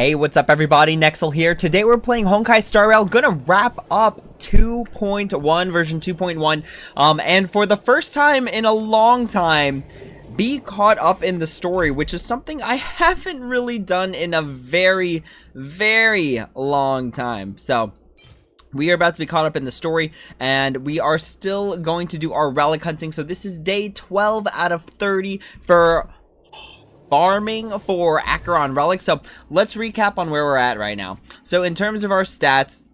Hey, what's up everybody? Nexel here. Today we're playing Honkai Star Rail. Gonna wrap up 2.1, version 2.1. And for the first time in a long time, be caught up in the story, which is something I haven't really done in a very, very long time. So, we are about to be caught up in the story, and we are still going to do our relic hunting. So this is day 12 out of 30 for farming for Acheron Relics. So let's recap on where we're at right now. So in terms of our stats,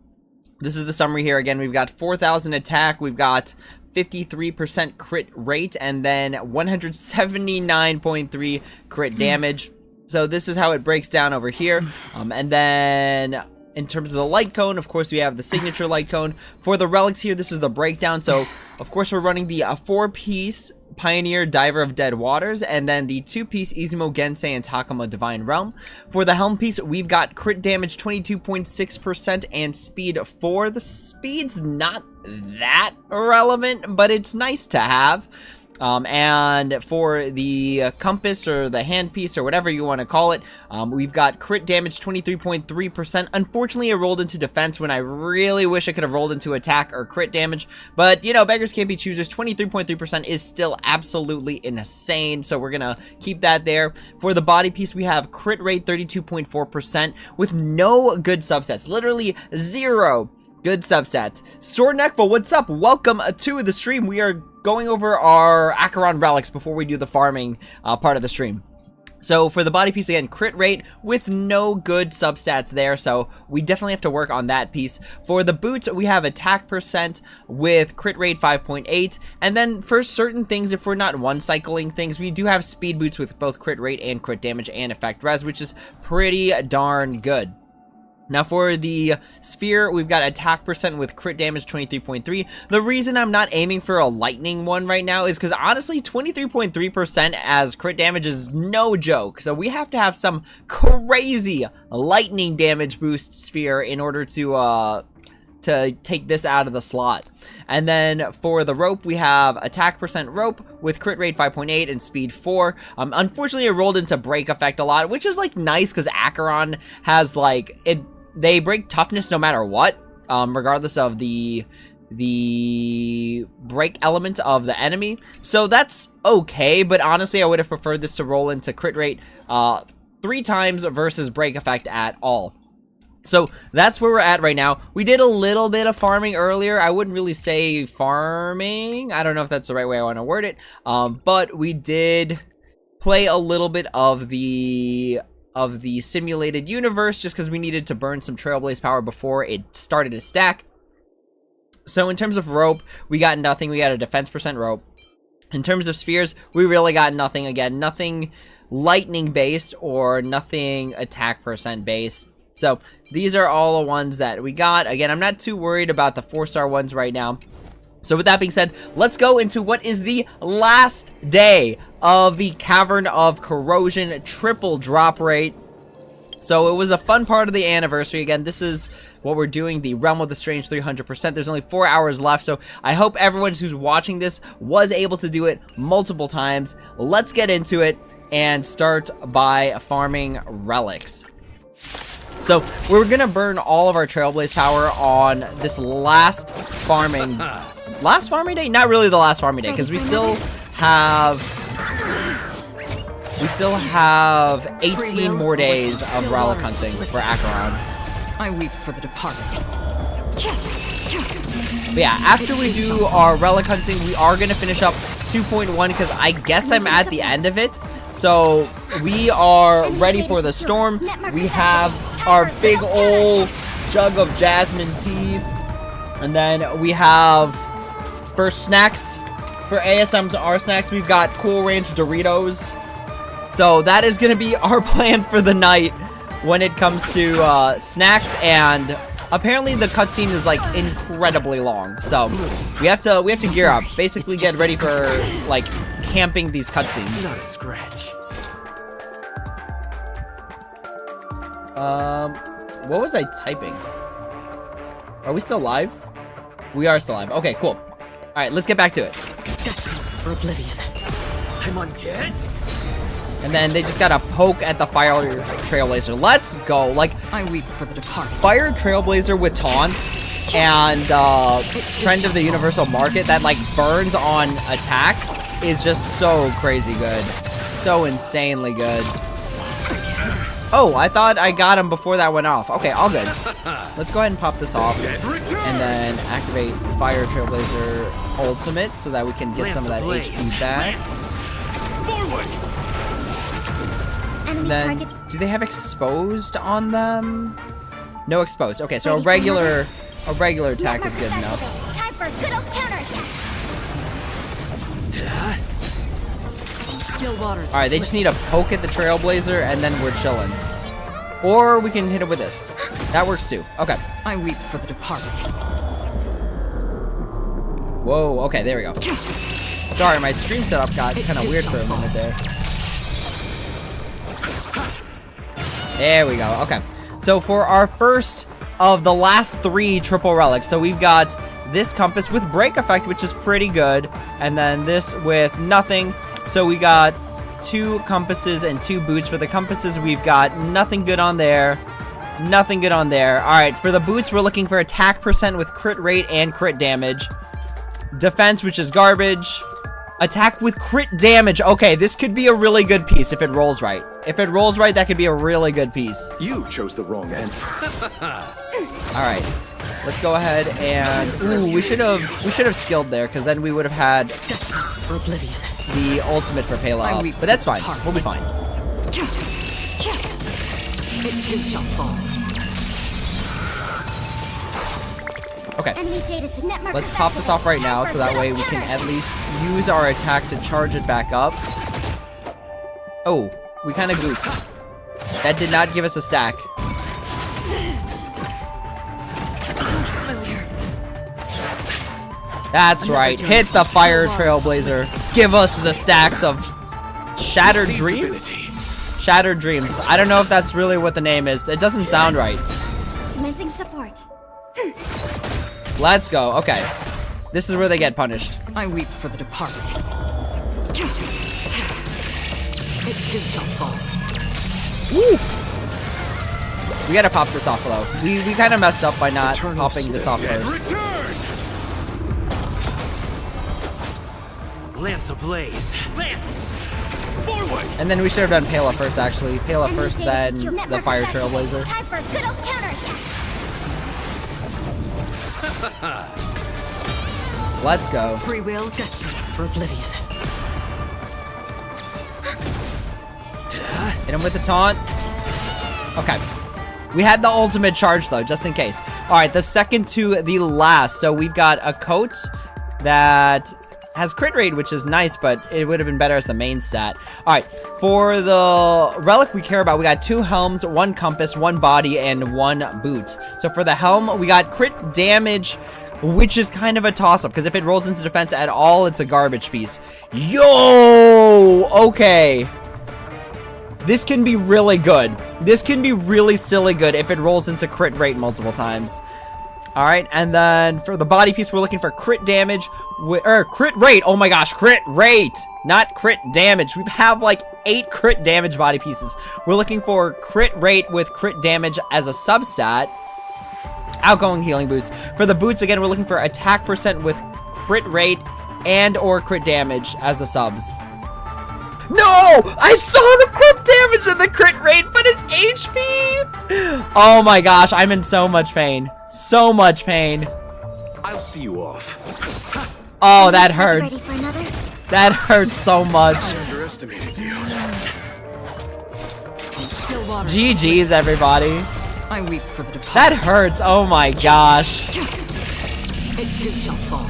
this is the summary here. Again, we've got 4,000 attack, we've got 53% crit rate, and then 179.3 crit damage. So this is how it breaks down over here. And then in terms of the light cone, of course, we have the signature light cone. For the relics here, this is the breakdown. So, of course, we're running the 4-piece Pioneer Diver of Dead Waters, and then the 2-piece Izumo Gensei and Takuma Divine Realm. For the helm piece, we've got crit damage 22.6% and speed 4. The speed's not that relevant, but it's nice to have. And for the compass or the handpiece or whatever you want to call it, we've got crit damage 23.3%. Unfortunately, it rolled into defense when I really wish I could have rolled into attack or crit damage. But, you know, beggars can't be choosers. 23.3% is still absolutely insane, so we're gonna keep that there. For the body piece, we have crit rate 32.4% with no good subsets. Literally zero good subsets. Sword Neckful, what's up? Welcome to the stream. We are going over our Acheron Relics before we do the farming part of the stream. So for the body piece, again, crit rate with no good substats there, so we definitely have to work on that piece. For the boots, we have attack percent with crit rate 5.8, and then for certain things, if we're not one-cycling things, we do have speed boots with both crit rate and crit damage and effect res, which is pretty darn good. Now for the sphere, we've got attack percent with crit damage 23.3. The reason I'm not aiming for a lightning one right now is because honestly 23.3% as crit damage is no joke. So we have to have some crazy lightning damage boost sphere in order to take this out of the slot. And then for the rope, we have attack percent rope with crit rate 5.8 and speed 4. Unfortunately, it rolled into break effect a lot, which is like nice because Acheron has like they break toughness no matter what, regardless of the break element of the enemy. So that's okay, but honestly, I would have preferred this to roll into crit rate 3 times versus break effect at all. So that's where we're at right now. We did a little bit of farming earlier. I wouldn't really say farming. I don't know if that's the right way I want to word it. But we did play a little bit of the simulated universe just because we needed to burn some Trailblaze power before it started to stack. So in terms of rope, we got nothing. We got a defense percent rope. In terms of spheres, we really got nothing. Again, nothing lightning based or nothing attack percent based. So these are all the ones that we got. Again, I'm not too worried about the 4-star ones right now. So with that being said, let's go into what is the last day of the Cavern of Corrosion triple drop rate. So it was a fun part of the anniversary. Again, this is what we're doing, the Realm of the Strange 300%. There's only 4 hours left, so I hope everyone who's watching this was able to do it multiple times. Let's get into it and start by farming relics. So we're gonna burn all of our Trailblaze power on this last farming day? Not really the last farming day, because we still have 18 more days of relic hunting for Acheron. I weep for the departed. But yeah, after we do our relic hunting, we are gonna finish up 2.1 because I guess I'm at the end of it. So we are ready for the storm. We have our big old jug of jasmine tea, and then we have for snacks, for ASM's our snacks, we've got Cool Ranch Doritos. So that is gonna be our plan for the night when it comes to snacks. And apparently the cutscene is like incredibly long, so we have to gear up, basically get ready for like camping these cutscenes. Not a scratch. What was I typing? Are we still live? We are still live. Okay, cool. All right, let's get back to it. Destined for oblivion. I'm on hit. And then they just gotta poke at the fire trailblazer. Let's go. Like, I weep for the departed. fire trailblazer with taunt and trend of the universal market that like burns on attack is just so crazy good. So insanely good. Oh, I thought I got him before that went off. Okay, all good. Let's go ahead and pop this off. And then activate Fire Trailblazer Ultimate so that we can get some of that HP back. And then, do they have exposed on them? No exposed. Okay, so a regular attack is good enough. Time for a good old counterattack. Alright, they just need to poke at the Trailblazer and then we're chilling. Or we can hit it with this. That works too. Okay. I weep for the departed. Whoa, okay, there we go. Sorry, my stream setup got kind of weird for a minute there. There we go, okay. So for our first of the last 3 triple relics, so we've got this compass with break effect, which is pretty good, and then this with nothing. So we got 2 compasses and 2 boots. For the compasses, we've got nothing good on there. Nothing good on there. Alright, for the boots, we're looking for attack percent with crit rate and crit damage. Defense, which is garbage. Attack with crit damage. Okay, this could be a really good piece if it rolls right. If it rolls right, that could be a really good piece. You chose the wrong end. Alright. Let's go ahead and... Ooh, we should have skilled there, because then we would have had For oblivion. the ultimate for Pela. But that's fine. We'll be fine. It too shall fall. Okay. Enemy data set net markers Let's pop this off right now, so that way we can at least use our attack to charge it back up. Oh, we kind of goofed. That did not give us a stack. That's right. Hit the Fire Trailblazer. Give us the stacks of Shattered Dreams? Shattered Dreams. I don't know if that's really what the name is. It doesn't sound right. Commencing support. Let's go. Okay. This is where they get punished. I weep for the departed. It too shall fall. Woo! We gotta pop this off though. We kind of messed up by not popping this off first. Lance ablaze. Lance! Forward! And then we should have done Pela first, actually. Pela Enemy first, data then secure. Net the markers Fire activated. Trailblazer. Time for a good old counterattack. Let's go. Free will, destiny for oblivion. Hit him with the taunt. Okay. We had the ultimate charge though, just in case. Alright, the second to the last. So we've got a coat that has crit rate, which is nice, but it would have been better as the main stat. Alright, for the relic we care about, we got 2 helms, 1 compass, 1 body, and 1 boot. So for the helm, we got crit damage, which is kind of a toss-up, because if it rolls into defense at all, it's a garbage piece. Yo! Okay. This can be really good. This can be really silly good if it rolls into crit rate multiple times. Alright, and then for the body piece, we're looking for crit damage, or crit rate. Oh my gosh, crit rate, not crit damage. We have like 8 crit damage body pieces. We're looking for crit rate with crit damage as a substat. Outgoing healing boost. For the boots, again, we're looking for attack percent with crit rate and or crit damage as the subs. No! I saw the crit damage and the crit rate, but it's HP! Oh my gosh, I'm in so much pain. So much pain. I'll see you off. Oh, that Ready hurts. for another? That hurts so much. I underestimated you. Still water. GG's, everybody. I weep for the departed. That hurts. Oh my gosh. It too shall fall.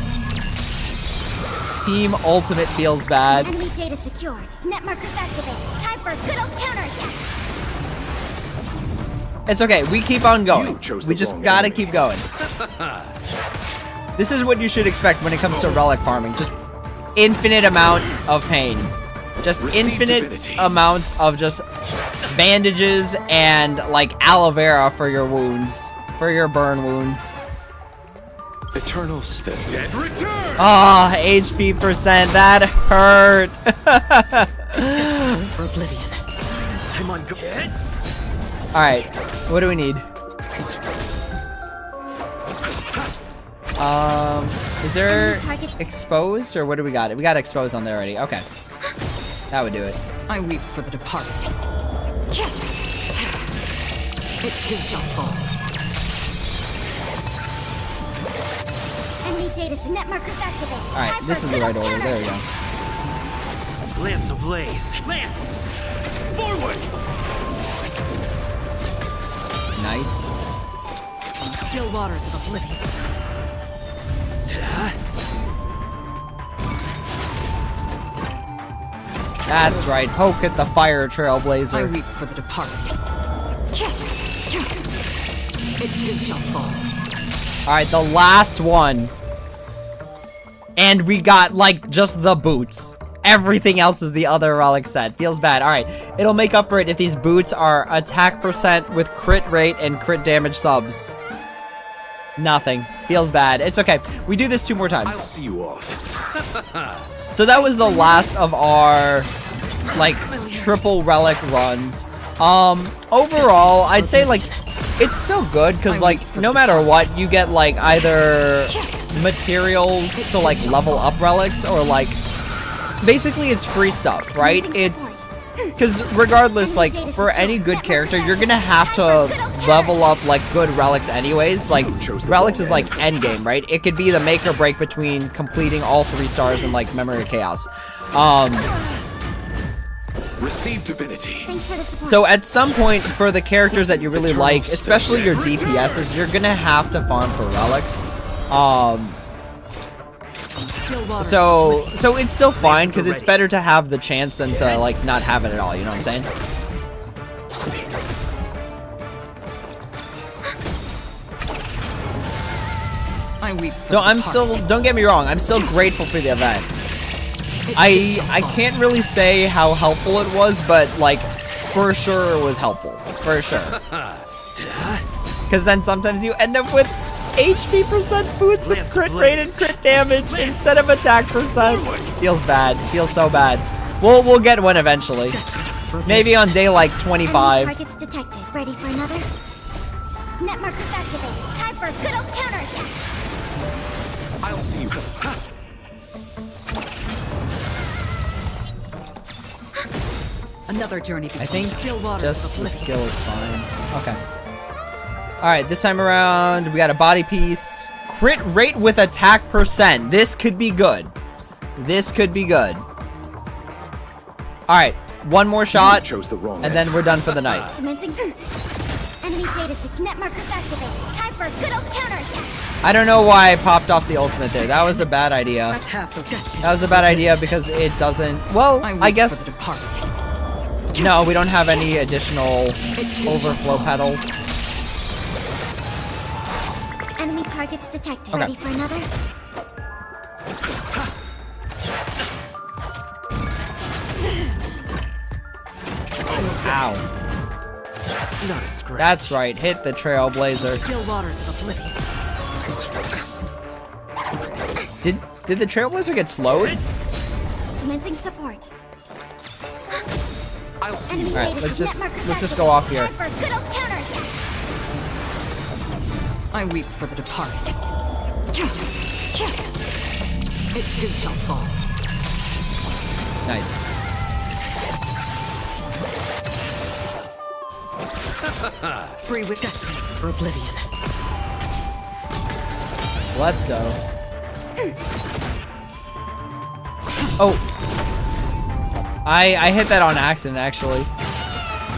Team Ultimate feels bad. Enemy data secured. Net markers activated. Time for a good old counterattack. It's okay. We keep on going. You chose We the just wrong gotta enemy. keep going. This is what you should expect when it comes to relic farming. Just infinite amount of pain. Just Receive infinite divinity. amounts of just bandages and like aloe vera for your wounds. For your burn wounds. Eternal stead. Dead return! Ah, HP percent. That hurt. For oblivion. I'm on guard. Alright, what do we need? Is there exposed, or what do we got? We got exposed on there already. Okay. That would do it. I weep for the departed. It too shall fall. Enemy data set net markers activated. Alright, this is the right order. There we go. Lance ablaze. Lance! Forward! Nice. Still waters of oblivion. That's right. Poke at the fire I trailblazer. weep for the departed. It too shall fall. Alright, the last one. And we got, like, just the boots. Everything else is the other relic set. Feels bad. Alright, it'll make up for it if these boots are attack percent with crit rate and crit damage subs. Nothing. Feels bad. It's okay. We do this 2 more I'll times. see you off. So that was the last of our, like, triple relic runs. Overall, I'd say, like, it's still good, because, like, no matter what, you get, like, either materials to, like, level up relics, or, like, basically it's free stuff, right? It's, because regardless, like, for any good character, you're gonna have to level up, like, good relics anyways. Like, relics is, like, endgame, right? It could be the make or break between completing all 3 stars and, like, Memory of Chaos. Receive divinity. Thanks for the support. So at some point, for the characters that you really like, especially your DPSs, you're gonna have to farm for relics. Still waters. So it's still fine, because it's better to have the chance than to, like, not have it at all, you know what I'm saying? I weep for So the I'm departed. still, don't get me wrong, I'm still grateful for the event. I can't really say how helpful it was, but, like, for sure it was helpful. For sure. Because then sometimes you end up with HP percent boots with crit rate and crit damage instead of attack percent. Feels bad. Feels so bad. We'll get one eventually. Maybe on day, like, Enemy 25. targets detected. Ready for another? Net markers activated. Time for a good old counterattack. I'll see you. Another journey I between think still waters just of the oblivion. skill is fine. Okay. Alright, this time around, we got a body piece. Crit rate with attack percent. This could be good. This could be good. Alright, one more shot, Chose the wrong and then we're done for the night. Commencing. Enemy data set net markers activated. Time for a good old counterattack. I don't know why I popped off the ultimate there. That was a bad idea. That's half of destiny. That was a bad idea because it doesn't... Well, weep I for guess... the departed. No, we don't have any additional overflow petals. Enemy targets detected. Okay. Ready for another? Ow. Not a scratch. That's right. Hit the trailblazer. Still waters of oblivion. Did the trailblazer get slowed? Commencing support. I'll see you. Enemy Alright, data let's set just- net markers let's just activated. go off here. Time for a good old counterattack. I weep for the departed. It too shall fall. Nice. Free with destiny for oblivion. Let's go. Oh. I hit that on accident, actually.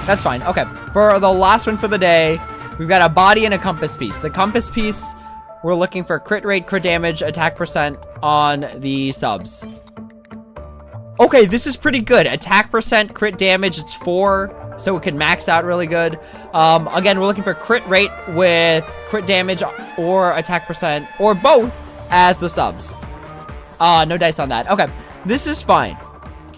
That's fine. Okay. For the last one for the day, we've got a body and a compass piece. The compass piece, we're looking for crit rate, crit damage, attack percent on the subs. Okay, this is pretty good. Attack percent, crit damage, it's 4, so it can max out really good. Again, we're looking for crit rate with crit damage or attack percent, or both, as the subs. No dice on that. Okay, this is fine.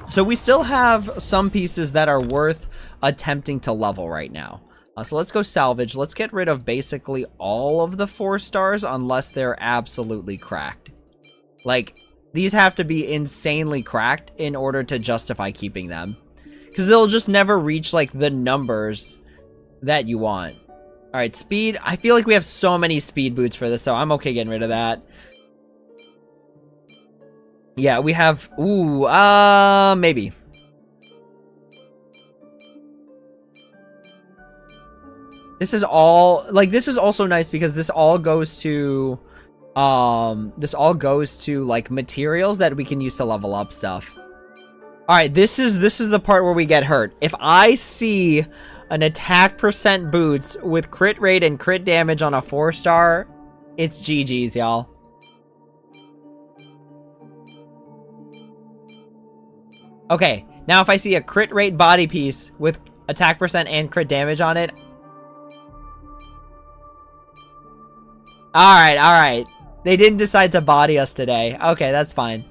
So we still have some pieces that are worth attempting to level right now. So let's go salvage. Let's get rid of basically all of the 4 stars unless they're absolutely cracked. Like, these have to be insanely cracked in order to justify keeping them. because they'll just never reach like the numbers that you want. All right, speed. I feel like we have so many speed boots for this, so I'm okay getting rid of that. Yeah, we have, ooh, maybe. This is all, like, this is also nice because this all goes to, like, materials that we can use to level up stuff. All right, this is the part where we get hurt. If I see an attack percent boots with crit rate and crit damage on a 4-star, it's GG's, y'all. Okay, now if I see a crit rate body piece with attack percent and crit damage on it. Alright. They didn't decide to body us today. Okay, that's fine.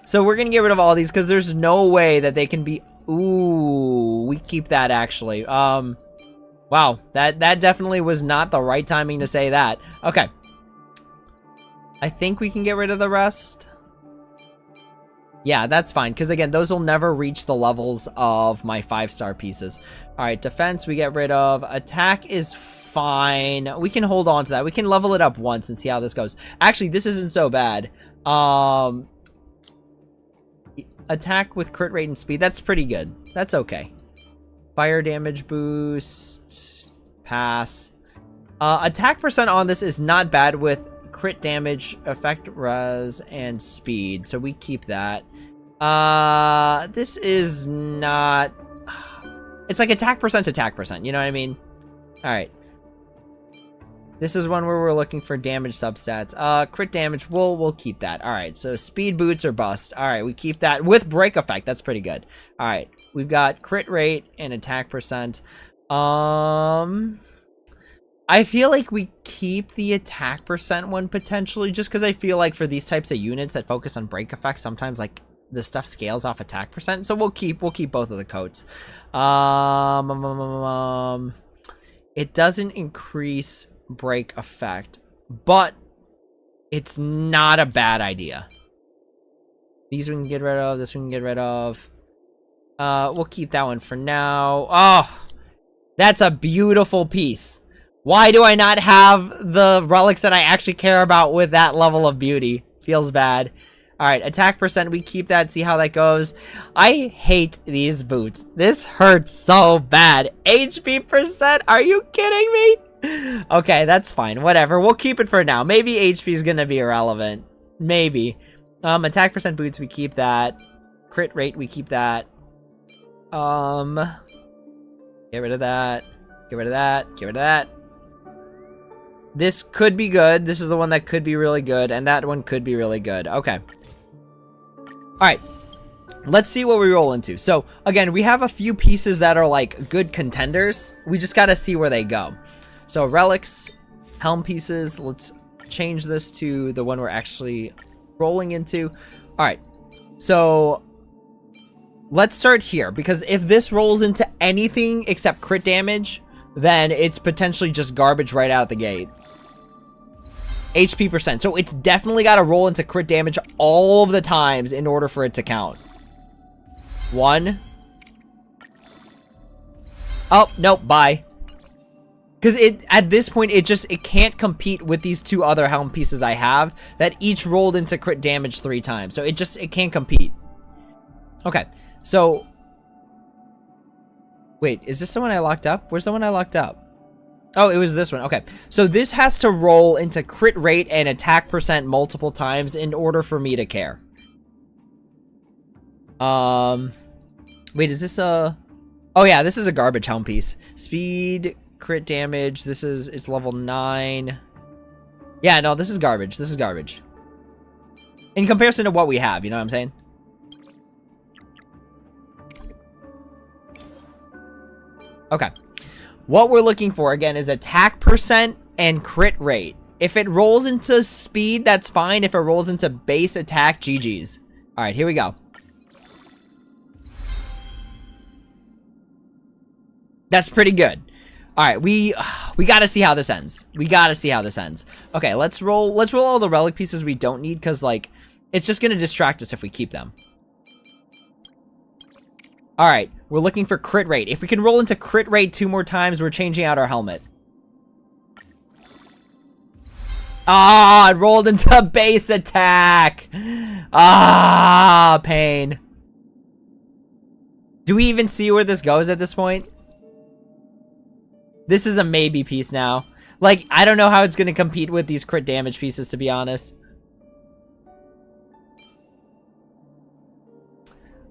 So we're gonna get rid of all these because there's no way that they can be... Ooh, we keep that actually. Wow, that definitely was not the right timing to say that. Okay. I think we can get rid of the rest. Yeah, that's fine, because again, those will never reach the levels of my 5-star pieces. Alright, defense we get rid of. Attack is fine. We can hold on to that. We can level it up once and see how this goes. Actually, this isn't so bad. Attack with crit rate and speed, that's pretty good. That's okay. Fire damage boost. Pass. Attack percent on this is not bad with crit damage, effect res, and speed. So we keep that. This is not... It's like attack percent, you know what I mean? Alright. This is one where we're looking for damage substats. Crit damage, we'll keep that. Alright, so speed boots or bust. Alright, we keep that with break effect. That's pretty good. Alright, we've got crit rate and attack percent. I feel like we keep the attack percent one potentially, just because I feel like for these types of units that focus on break effects, sometimes like the stuff scales off attack percent. So we'll keep both of the coats. It doesn't increase break effect, but it's not a bad idea. These we can get rid of. This we can get rid of. We'll keep that one for now. Oh, that's a beautiful piece. Why do I not have the relics that I actually care about with that level of beauty? Feels bad. Alright, attack percent, we keep that, see how that goes. I hate these boots. This hurts so bad. HP percent? Are you kidding me? Okay, that's fine. Whatever. We'll keep it for now. Maybe HP is gonna be irrelevant. Maybe. Attack percent boots, we keep that. Crit rate, we keep that. Get rid of that. Get rid of that. Get rid of that. This could be good. This is the one that could be really good, and that one could be really good. Okay. Alright. Let's see what we roll into. So, again, we have a few pieces that are, like, good contenders. We just gotta see where they go. So, relics, helm pieces. Let's change this to the one we're actually rolling into. Alright. So, let's start here, because if this rolls into anything except crit damage, then it's potentially just garbage right out the gate. HP percent. So it's definitely got to roll into crit damage all of the times in order for it to count. 1. Oh, nope, bye. Because at this point, it can't compete with these two other helm pieces I have that each rolled into crit damage 3 times. So it can't compete. Okay, so... Wait, is this the one I locked up? Where's the one I locked up? Oh, it was this one. Okay. So this has to roll into crit rate and attack percent multiple times in order for me to care. Wait, is this a... Oh yeah, this is a garbage helm piece. Speed, crit damage. It's level 9. Yeah, no, this is garbage. This is garbage. In comparison to what we have, you know what I'm saying? Okay. What we're looking for, again, is attack percent and crit rate. If it rolls into speed, that's fine. If it rolls into base attack, GG's. Alright, here we go. That's pretty good. Alright, we gotta see how this ends. We gotta see how this ends. Okay, let's roll all the relic pieces we don't need, because, like, it's just gonna distract us if we keep them. All right, we're looking for crit rate. If we can roll into crit rate 2 more times, we're changing out our helmet. Ah, it rolled into base attack. Ah, pain. Do we even see where this goes at this point? This is a maybe piece now. Like, I don't know how it's going to compete with these crit damage pieces, to be honest.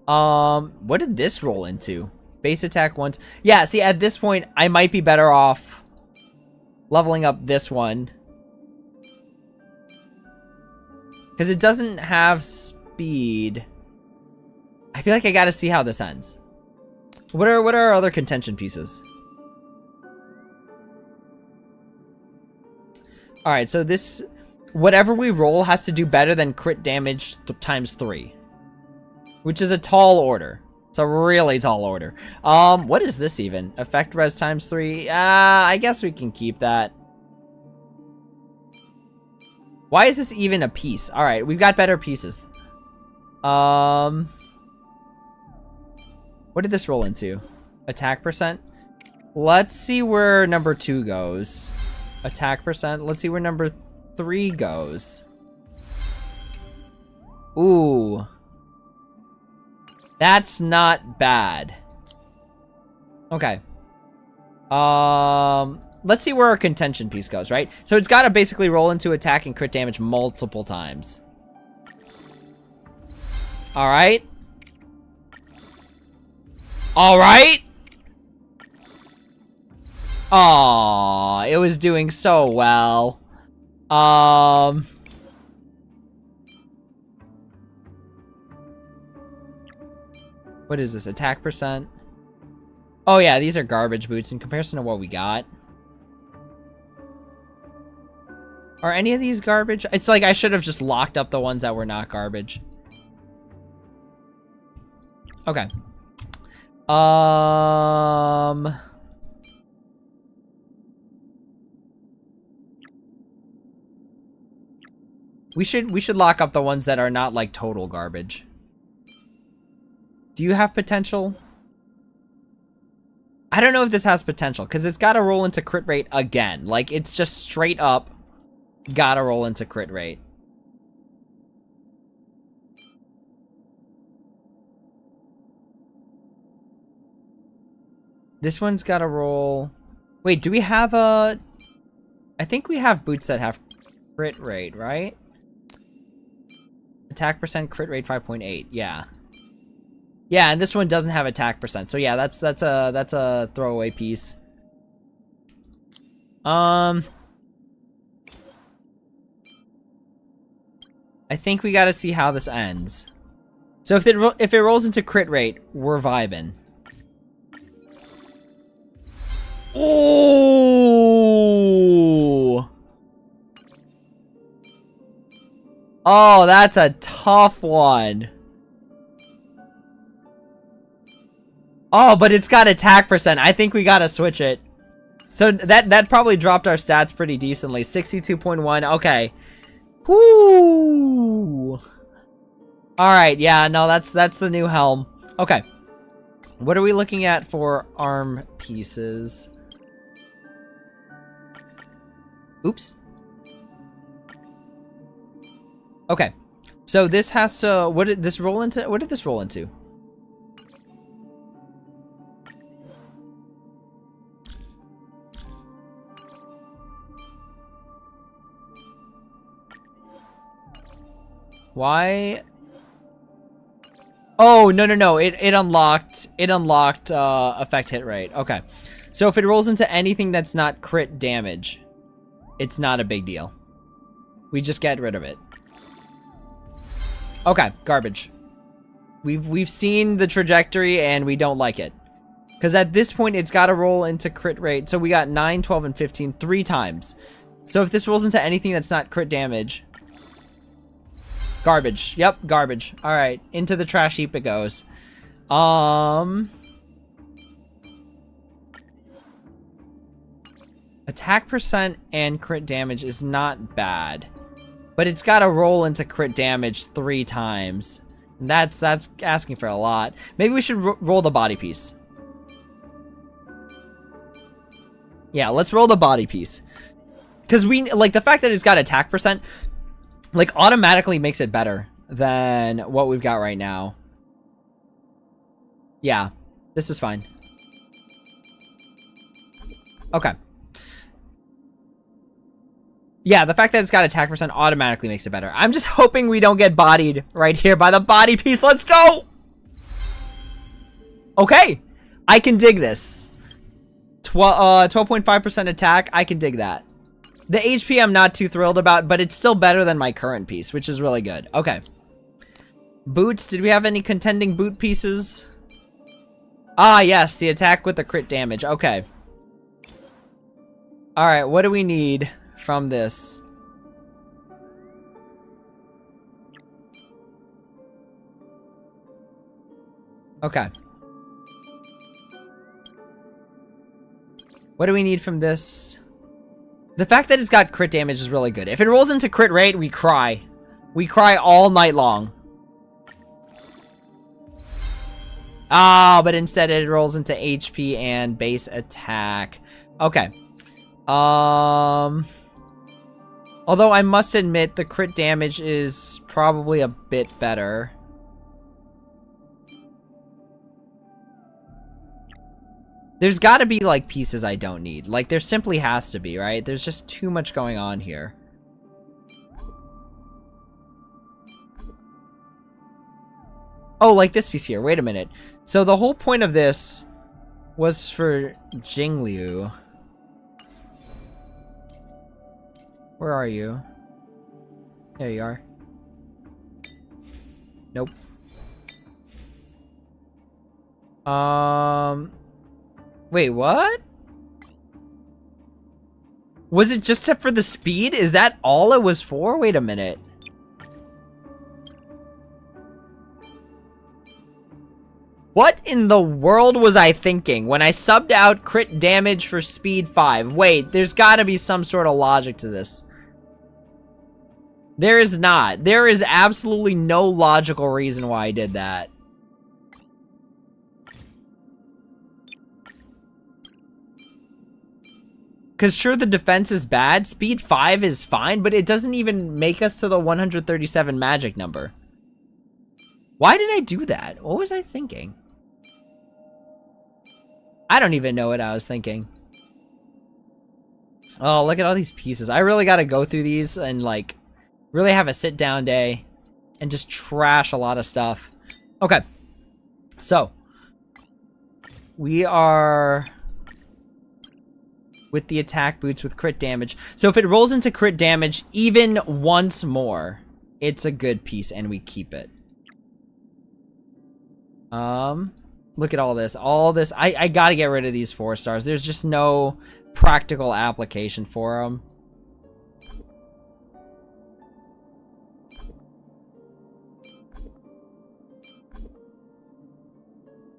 What did this roll into? Base attack once. Yeah, see, at this point, I might be better off leveling up this one. Because it doesn't have speed. I feel like I gotta see how this ends. What are our other contention pieces? Alright, so this... Whatever we roll has to do better than crit damage times 3. Which is a tall order. It's a really tall order. What is this even? Effect res times 3? I guess we can keep that. Why is this even a piece? Alright, we've got better pieces. What did this roll into? Attack percent? Let's see where number 2 goes. Attack percent. Let's see where number 3 goes. Ooh. That's not bad. Okay. Let's see where our contention piece goes, right? So it's got to basically roll into attack and crit damage multiple times. All right. All right. Aw, it was doing so well. What is this? Attack percent? Oh yeah, these are garbage boots in comparison to what we got. Are any of these garbage? It's like I should have just locked up the ones that were not garbage. Okay. We should lock up the ones that are not like total garbage. Do you have potential? I don't know if this has potential because it's got to roll into crit rate again. Like it's just straight up gotta roll into crit rate. This one's gotta roll. Wait, do we have a... I think we have boots that have crit rate, right? Attack percent, crit rate 5.8. Yeah. Yeah, and this one doesn't have attack percent. So yeah, that's a throwaway piece. I think we gotta see how this ends. So if it rolls into crit rate, we're vibing. Ooh. Oh, that's a tough one. Oh, but it's got attack percent. I think we gotta switch it. So that probably dropped our stats pretty decently. 62.1. Okay. Whoo. Alright, yeah, no, that's the new helm. Okay. What are we looking at for arm pieces? Oops. Okay. So this has to... What did this roll into? What did this roll into? Why? Oh, no. It unlocked effect hit rate. Okay. So if it rolls into anything that's not crit damage, it's not a big deal. We just get rid of it. Okay, garbage. We've seen the trajectory and we don't like it. Because at this point it's got to roll into crit rate. So we got 9, 12, and 15 3 times. So if this rolls into anything that's not crit damage, garbage. Yep, garbage. All right, into the trash heap it goes. Attack percent and crit damage is not bad, but it's got to roll into crit damage 3 times. That's asking for a lot. Maybe we should roll the body piece. Yeah, let's roll the body piece. Because we, like, the fact that it's got attack percent, like, automatically makes it better than what we've got right now. Yeah, this is fine. Okay. Yeah, the fact that it's got attack percent automatically makes it better. I'm just hoping we don't get bodied right here by the body piece. Let's go! Okay. I can dig this. 12.5% attack. I can dig that. The HP I'm not too thrilled about, but it's still better than my current piece, which is really good. Okay. Boots. Did we have any contending boot pieces? Ah, yes. The attack with the crit damage. Okay. Alright, what do we need from this? Okay. What do we need from this? The fact that it's got crit damage is really good. If it rolls into crit rate, we cry. We cry all night long. Ah, but instead it rolls into HP and base attack. Okay. Although I must admit the crit damage is probably a bit better. There's got to be, like, pieces I don't need. Like, there simply has to be, right? There's just too much going on here. Oh, like this piece here. Wait a minute. So the whole point of this was for Jingliu. Where are you? There you are. Nope. Wait, what? Was it just for the speed? Is that all it was for? Wait a minute. What in the world was I thinking when I subbed out crit damage for speed 5? Wait, there's gotta be some sort of logic to this. There is not. There is absolutely no logical reason why I did that. Because sure, the defense is bad, speed 5 is fine, but it doesn't even make us to the 137 magic number. Why did I do that? What was I thinking? I don't even know what I was thinking. Oh, look at all these pieces. I really gotta go through these and, like, really have a sit-down day and just trash a lot of stuff. Okay. So, we are with the attack boots with crit damage. So if it rolls into crit damage even once more, it's a good piece and we keep it. Look at all this. All this. I gotta get rid of these 4 stars. There's just no practical application for them.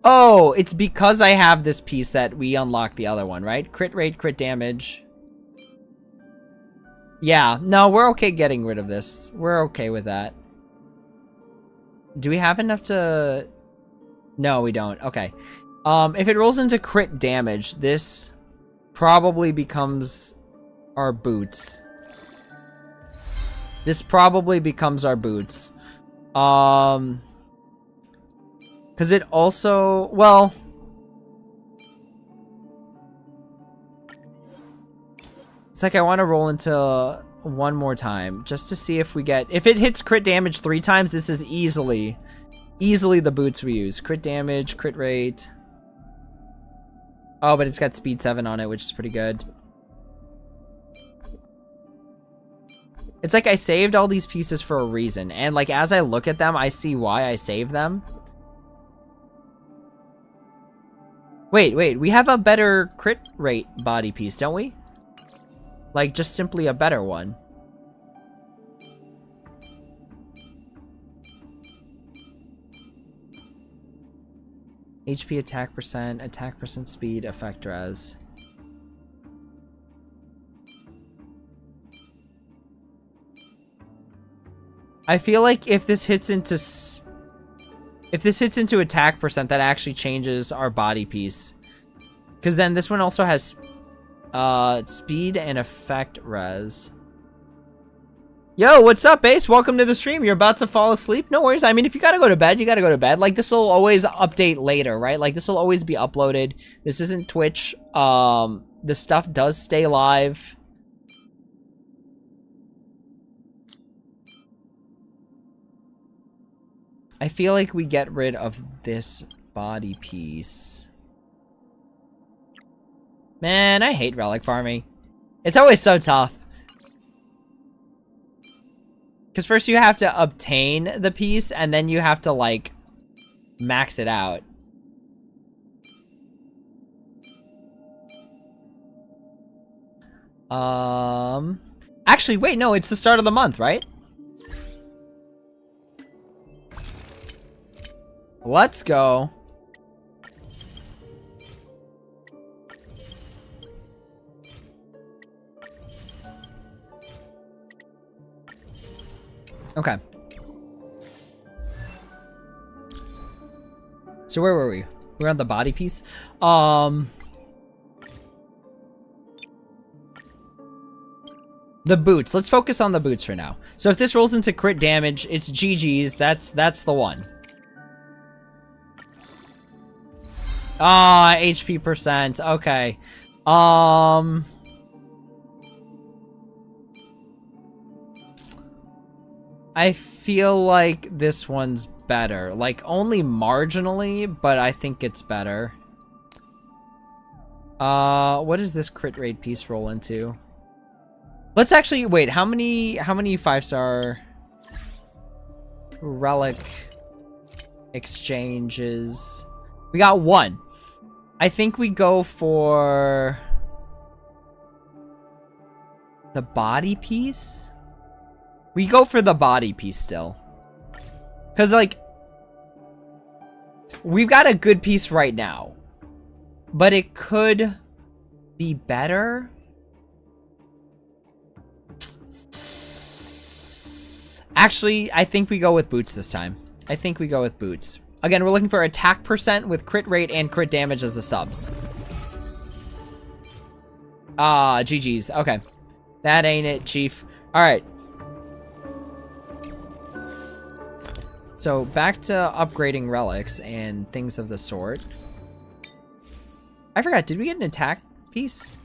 Oh, it's because I have this piece that we unlock the other one, right? Crit rate, crit damage. Yeah, no, we're okay getting rid of this. We're okay with that. Do we have enough to... No, we don't. Okay. If it rolls into crit damage, this probably becomes our boots. This probably becomes our boots. Because it also, well, it's like I want to roll into one more time just to see if we get, if it hits crit damage 3 times, this is easily the boots we use. Crit damage, crit rate. Oh, but it's got speed 7 on it, which is pretty good. It's like I saved all these pieces for a reason, and like as I look at them, I see why I saved them. Wait, we have a better crit rate body piece, don't we? Like, just simply a better one. HP attack percent speed, effect res. I feel like if this hits into If this hits into attack percent, that actually changes our body piece. Because then this one also has speed and effect res. Yo, what's up, Ace? Welcome to the stream. You're about to fall asleep? No worries. I mean, if you gotta go to bed, you gotta go to bed. Like, this will always update later, right? Like, this will always be uploaded. This isn't Twitch. The stuff does stay live. I feel like we get rid of this body piece. Man, I hate relic farming. It's always so tough. Because first you have to obtain the piece, and then you have to, like, max it out. Actually, wait, no, it's the start of the month, right? Let's go. Okay. So where were we? We're on the body piece. The boots. Let's focus on the boots for now. So if this rolls into crit damage, it's GG's. That's the one. Ah, HP percent. Okay. I feel like this one's better. Like, only marginally, but I think it's better. What does this crit rate piece roll into? Let's actually wait. How many 5-star relic exchanges? We got one. I think we go for the body piece. We go for the body piece still. Because, like, we've got a good piece right now. But it could be better. Actually, I think we go with boots this time. I think we go with boots. Again, we're looking for attack percent with crit rate and crit damage as the subs. Ah, GG's. Okay. That ain't it, Chief. Alright. So, back to upgrading relics and things of the sort. I forgot, did we get an attack piece?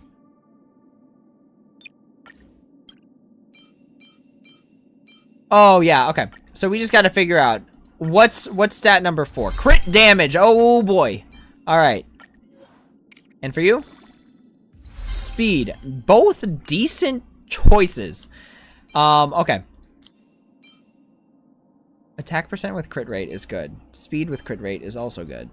Oh, yeah, okay. So we just gotta figure out what's stat number 4. Crit damage. Oh, boy. Alright. And for you? Speed. Both decent choices. Okay. Attack percent with crit rate is good. Speed with crit rate is also good.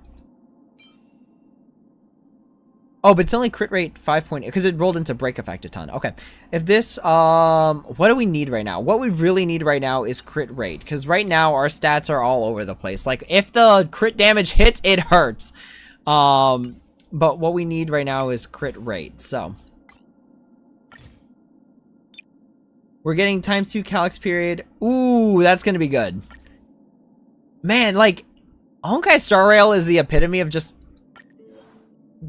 Oh, but it's only crit rate 5.8 because it rolled into break effect a ton. Okay. If this, what do we need right now? What we really need right now is crit rate, because right now our stats are all over the place. Like, if the crit damage hits, it hurts. But what we need right now is crit rate. So we're getting ×2 Calyx period. Ooh, that's gonna be good. Man, like, Honkai Star Rail is the epitome of just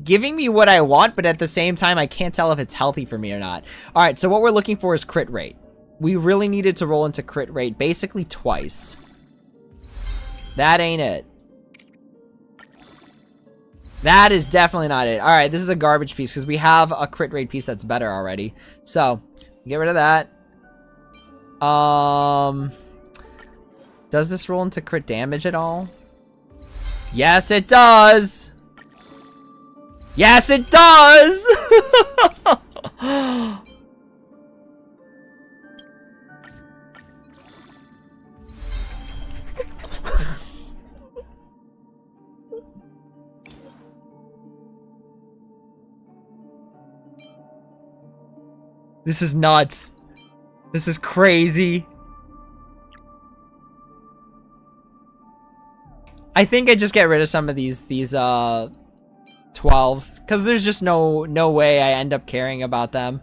giving me what I want, but at the same time, I can't tell if it's healthy for me or not. All right, so what we're looking for is crit rate. We really needed to roll into crit rate basically twice. That ain't it. That is definitely not it. All right, this is a garbage piece because we have a crit rate piece that's better already. So, get rid of that. Does this roll into crit damage at all? Yes, it does! Yes, it does! This is nuts. This is crazy. I think I just get rid of some of these 12s, because there's just no way I end up caring about them.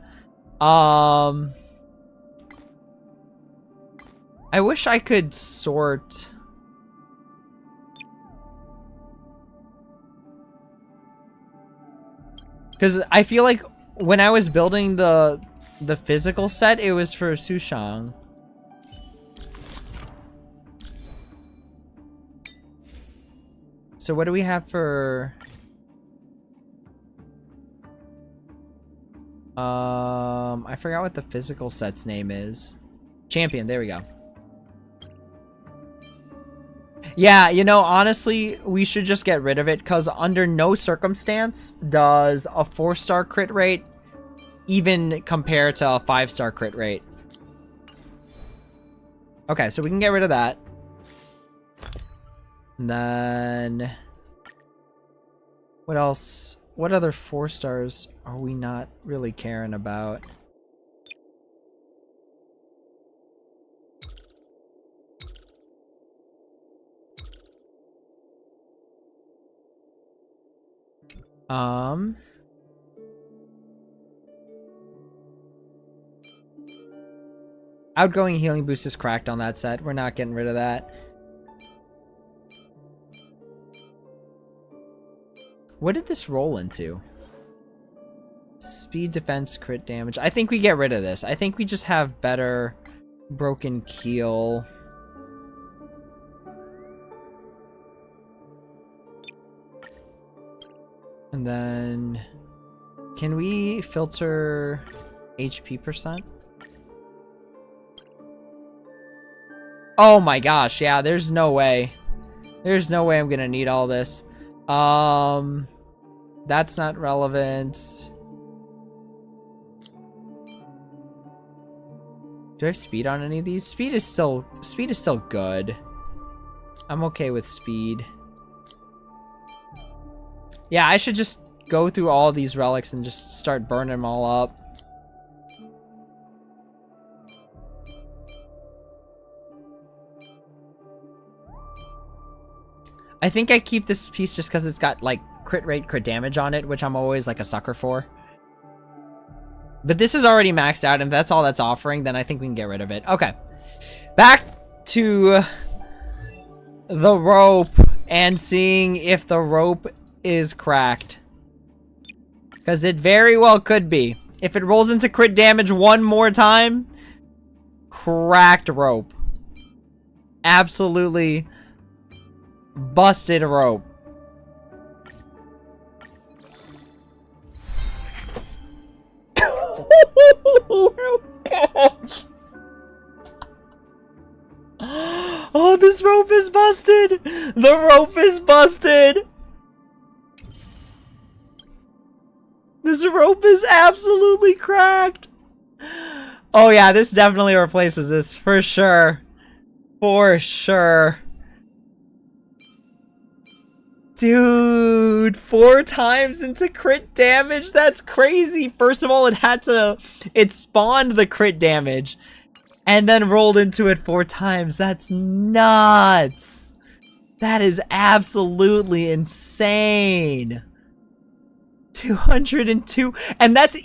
I wish I could sort. Because I feel like when I was building the physical set, it was for Sushang. So what do we have for... I forgot what the physical set's name is. Champion, there we go. Yeah, you know, honestly, we should just get rid of it, because under no circumstance does a 4-star crit rate even compare to a 5-star crit rate. Okay, so we can get rid of that. And then... what else? What other 4 stars are we not really caring about? Outgoing healing boost is cracked on that set. We're not getting rid of that. What did this roll into? Speed, defense, crit damage. I think we get rid of this. I think we just have better broken keel. And then... can we filter HP percent? Oh my gosh, yeah, there's no way. There's no way I'm gonna need all this. That's not relevant. Do I have speed on any of these? Speed is still good. I'm okay with speed. Yeah, I should just go through all these relics and just start burning them all up. I think I keep this piece just because it's got like crit rate, crit damage on it, which I'm always like a sucker for. But this is already maxed out, and if that's all that's offering, then I think we can get rid of it. Okay. Back to the rope and seeing if the rope is cracked. Because it very well could be. If it rolls into crit damage one more time, cracked rope. Absolutely busted rope. Oh gosh. Oh, this rope is busted. The rope is busted. This rope is absolutely cracked. Oh yeah, this definitely replaces this for sure. For sure. Dude, 4 times into crit damage? That's crazy. First of all, it spawned the crit damage and then rolled into it 4 times. That's nuts. That is absolutely insane. 202. And that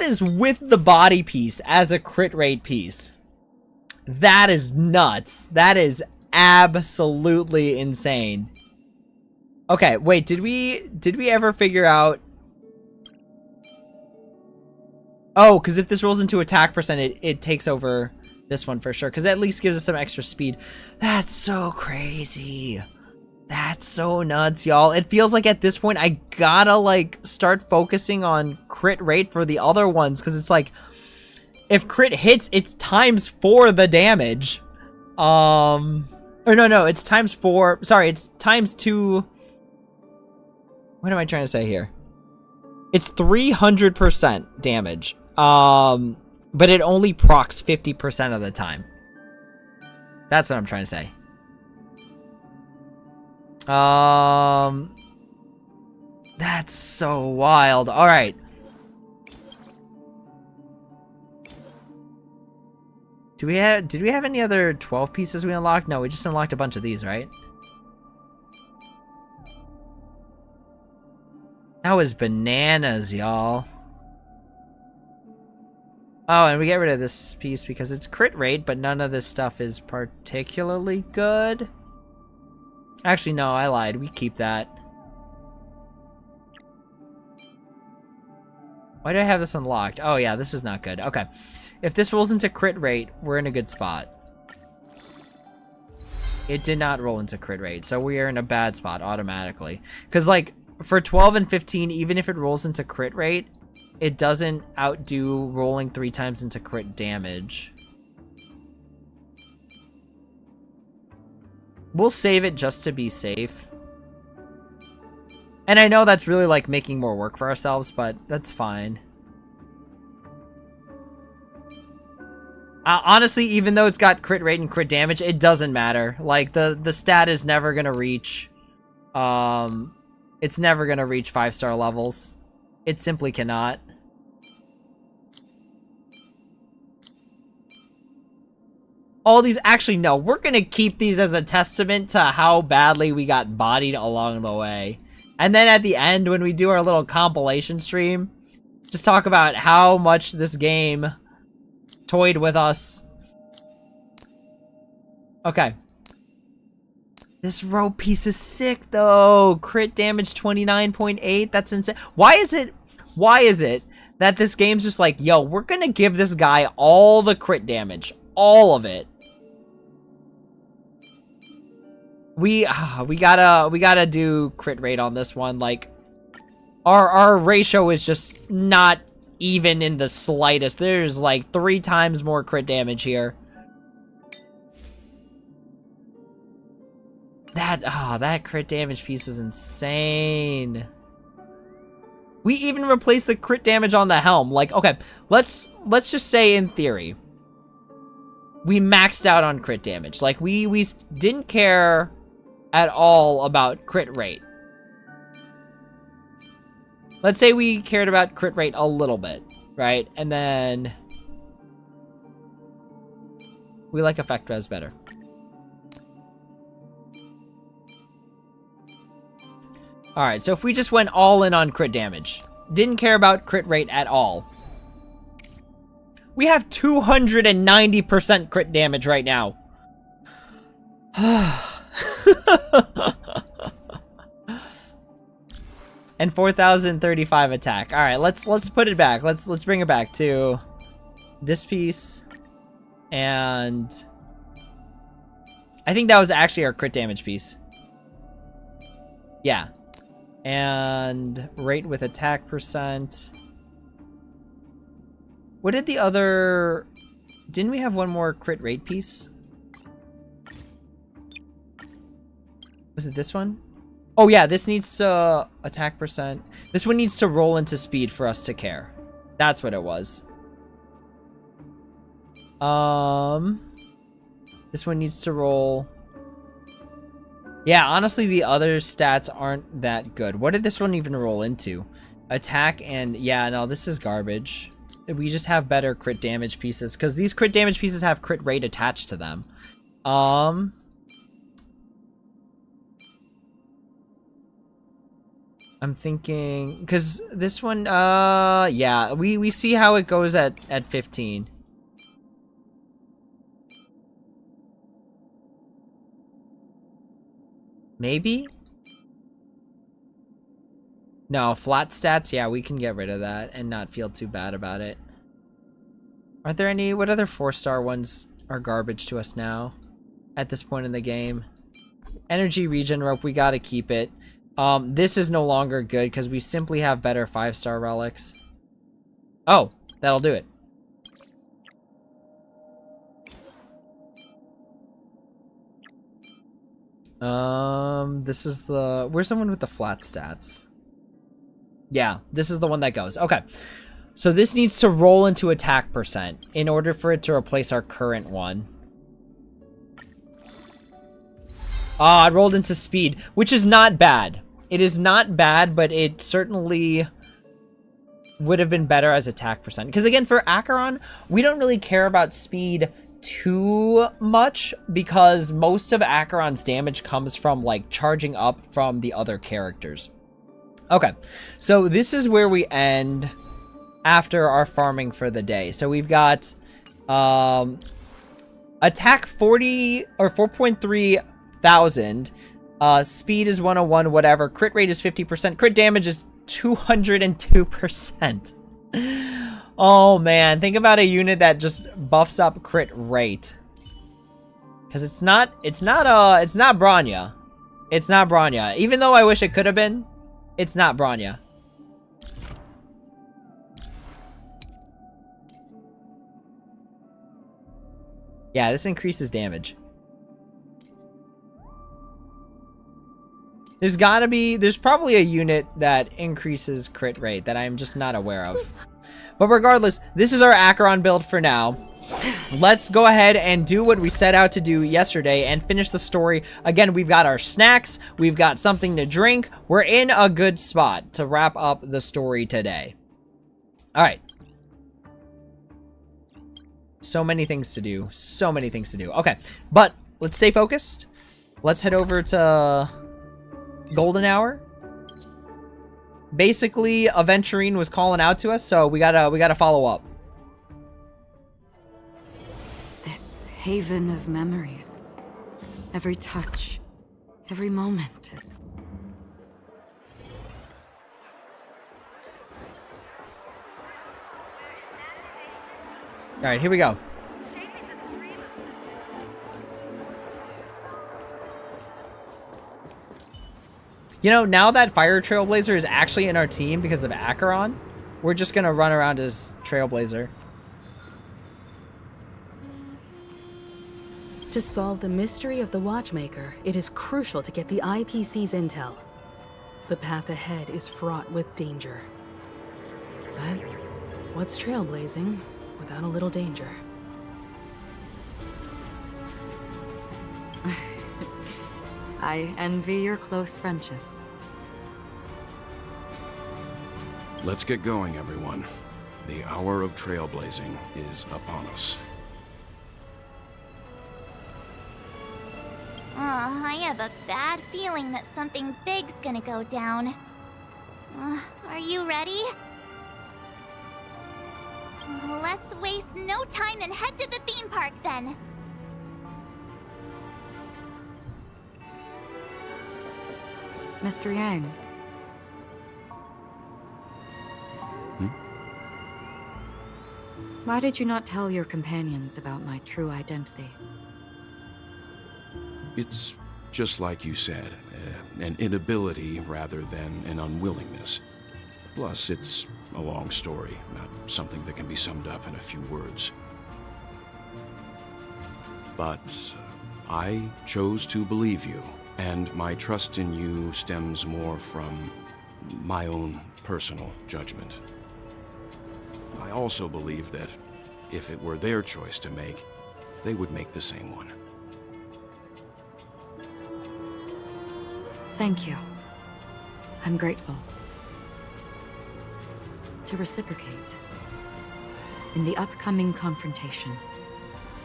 is with the body piece as a crit rate piece. That is nuts. That is absolutely insane. Okay, wait, did we ever figure out... oh, because if this rolls into attack percent, it takes over this one for sure, because it at least gives us some extra speed. That's so crazy. That's so nuts, y'all. It feels like at this point, I gotta, like, start focusing on crit rate for the other ones, because it's like, if crit hits, it's ×4 the damage. Or no, it's ×4. Sorry, it's ×2... what am I trying to say here? It's 300% damage. But it only procs 50% of the time. That's what I'm trying to say. That's so wild. All right. Did we have any other 12 pieces we unlocked? No, we just unlocked a bunch of these, right? That was bananas, y'all. Oh, and we get rid of this piece because it's crit rate, but none of this stuff is particularly good. Actually, no, I lied. We keep that. Why do I have this unlocked? Oh yeah, this is not good. Okay. If this rolls into crit rate, we're in a good spot. It did not roll into crit rate, so we are in a bad spot automatically. Because, like, for 12 and 15, even if it rolls into crit rate, it doesn't outdo rolling 3 times into crit damage. We'll save it just to be safe. And I know that's really, like, making more work for ourselves, but that's fine. Honestly, even though it's got crit rate and crit damage, it doesn't matter. Like, the stat is never gonna reach... it's never gonna reach 5-star levels. It simply cannot. All these... Actually, no. We're gonna keep these as a testament to how badly we got bodied along the way. And then at the end, when we do our little compilation stream, just talk about how much this game toyed with us. Okay. This rope piece is sick, though. Crit damage 29.8. That's insane. Why is it that this game's just like, yo, we're gonna give this guy all the crit damage. All of it. We gotta do crit rate on this one. Like, our ratio is just not even in the slightest. There's like 3 times more crit damage here. That crit damage piece is insane. We even replaced the crit damage on the helm. Like, okay, let's just say in theory, we maxed out on crit damage. Like, we didn't care at all about crit rate. Let's say we cared about crit rate a little bit, right? And then we like effect res better. Alright, so if we just went all in on crit damage, didn't care about crit rate at all, we have 290% crit damage right now. And 4,035 attack. All right, let's put it back. Let's bring it back to this piece, and I think that was actually our crit damage piece. Yeah, and rate with attack percent. What did the other? Didn't we have one more crit rate piece? Was it this one? Oh yeah, this needs to attack percent. This one needs to roll into speed for us to care. That's what it was. This one needs to roll. Yeah, honestly, the other stats aren't that good. What did this one even roll into? Attack and... Yeah, no, this is garbage. We just have better crit damage pieces, because these crit damage pieces have crit rate attached to them. I'm thinking, because this one, yeah, we see how it goes at 15. Maybe? No, flat stats, yeah, we can get rid of that and not feel too bad about it. Aren't there any, what other 4-star ones are garbage to us now at this point in the game? Energy regen rope, we gotta keep it. This is no longer good because we simply have better 5-star relics. Oh, that'll do it. This is the... Where's the one with the flat stats? Yeah, this is the one that goes. Okay. So this needs to roll into attack percent in order for it to replace our current one. Ah, it rolled into speed, which is not bad. It is not bad, but it certainly would have been better as attack percent. Because again, for Acheron, we don't really care about speed too much because most of Acheron's damage comes from like charging up from the other characters. Okay, so this is where we end after our farming for the day. So we've got attack 40 or 4.3 thousand. Speed is 101, whatever. Crit rate is 50%. Crit damage is 202%. Oh man, think about a unit that just buffs up crit rate. Cause it's not Bronya. It's not Bronya. Even though I wish it could have been, it's not Bronya. Yeah, this increases damage. There's probably a unit that increases crit rate that I'm just not aware of. But regardless, this is our Acheron build for now. Let's go ahead and do what we set out to do yesterday and finish the story. Again, we've got our snacks, we've got something to drink. We're in a good spot to wrap up the story today. All right. So many things to do. So many things to do. Okay, but let's stay focused. Let's head over to Golden Hour. Basically, Aventurine was calling out to us, so we gotta follow up. This haven of memories. Every touch, every moment is... All right, here we go. You know, now that Fire Trailblazer is actually in our team because of Acheron, we're just gonna run around as Trailblazer. To solve the mystery of the Watchmaker, it is crucial to get the IPC's intel. The path ahead is fraught with danger. But what's trailblazing without a little danger? I envy your close friendships. Let's get going, everyone. The hour of trailblazing is upon us. I have a bad feeling that something big's gonna go down. Are you ready? Let's waste no time and head to the theme park then. Mr. Yang. Why did you not tell your companions about my true identity? It's just like you said, an inability rather than an unwillingness. Plus, it's a long story, not something that can be summed up in a few words. But I chose to believe you, and my trust in you stems more from my own personal judgment. I also believe that if it were their choice to make, they would make the same one. Thank you. I'm grateful. To reciprocate. In the upcoming confrontation,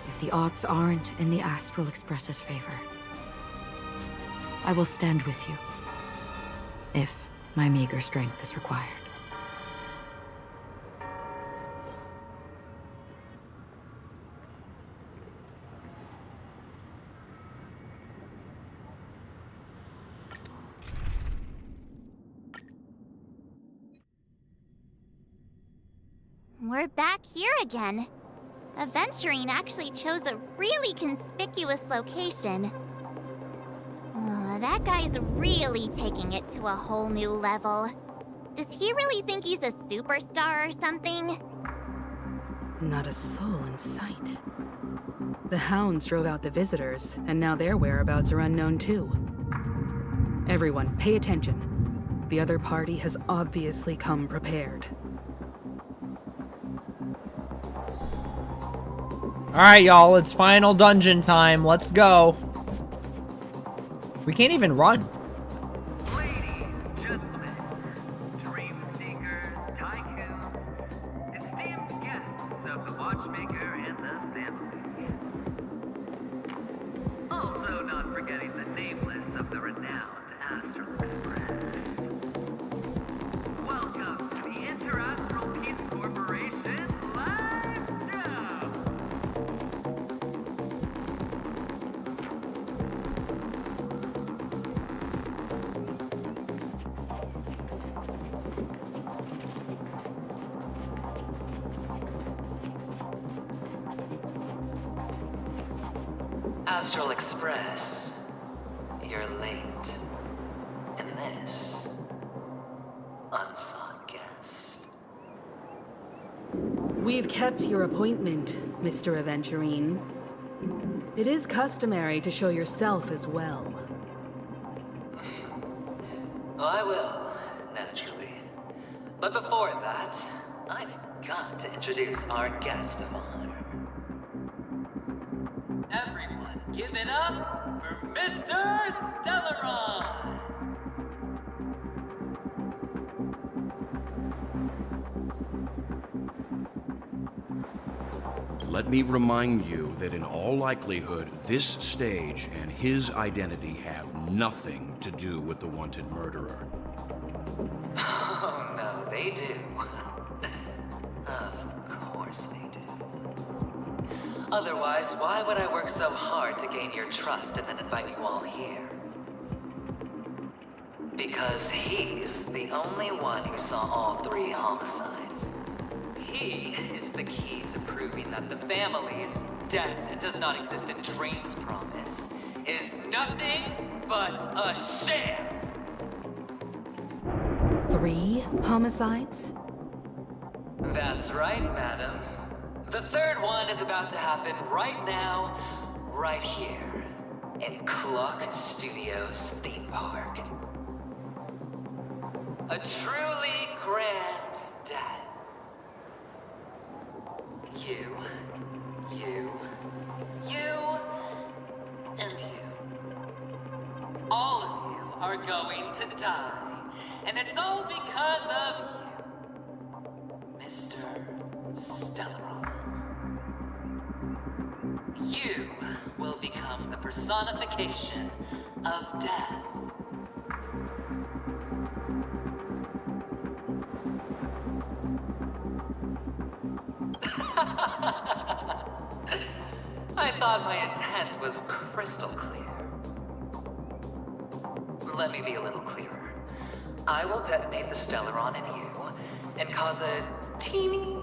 if the odds aren't in the Astral Express's favor, I will stand with you, if my meager strength is required. We're back here again. Aventurine actually chose a really conspicuous location. That guy's really taking it to a whole new level. Does he really think he's a superstar or something? Not a soul in sight. The hounds drove out the visitors, and now their whereabouts are unknown too. Everyone, pay attention. The other party has obviously come prepared. Alright, y'all, it's final dungeon time. Let's go. We can't even run. Ladies, gentlemen, dream seekers, tycoons, esteemed guests of the Watchmaker and the family. Also not forgetting the nameless of the renowned Astral Express. Welcome to the Interastral Peace Corporation live show! Astral Express. You're late. And this, unsought guest. We've kept your appointment, Mr. Aventurine. It is customary to show yourself as well. I will, naturally. But before that, I've got to introduce our guest of honor. Everyone, give it up for Mr. Stellaron! Let me remind you that in all likelihood, this stage and his identity have nothing to do with the wanted murderer. Oh, no, they do. Of course they do. Otherwise, why would I work so hard to gain your trust and then invite you all here? Because he's the only one who saw all 3 homicides. He is the key to proving that the family's death does not exist in Dream's promise is nothing but a sham! 3 homicides? That's right, madam. The 3rd one is about to happen right now, right here, in Clock Studios theme park. A truly grand death. You, and you. All of you are going to die. And it's all because of you, Mr. Stellaron. You will become the personification of death. I thought my intent was crystal clear. Let me be a little clearer. I will detonate the Stellaron in you and cause a teeny,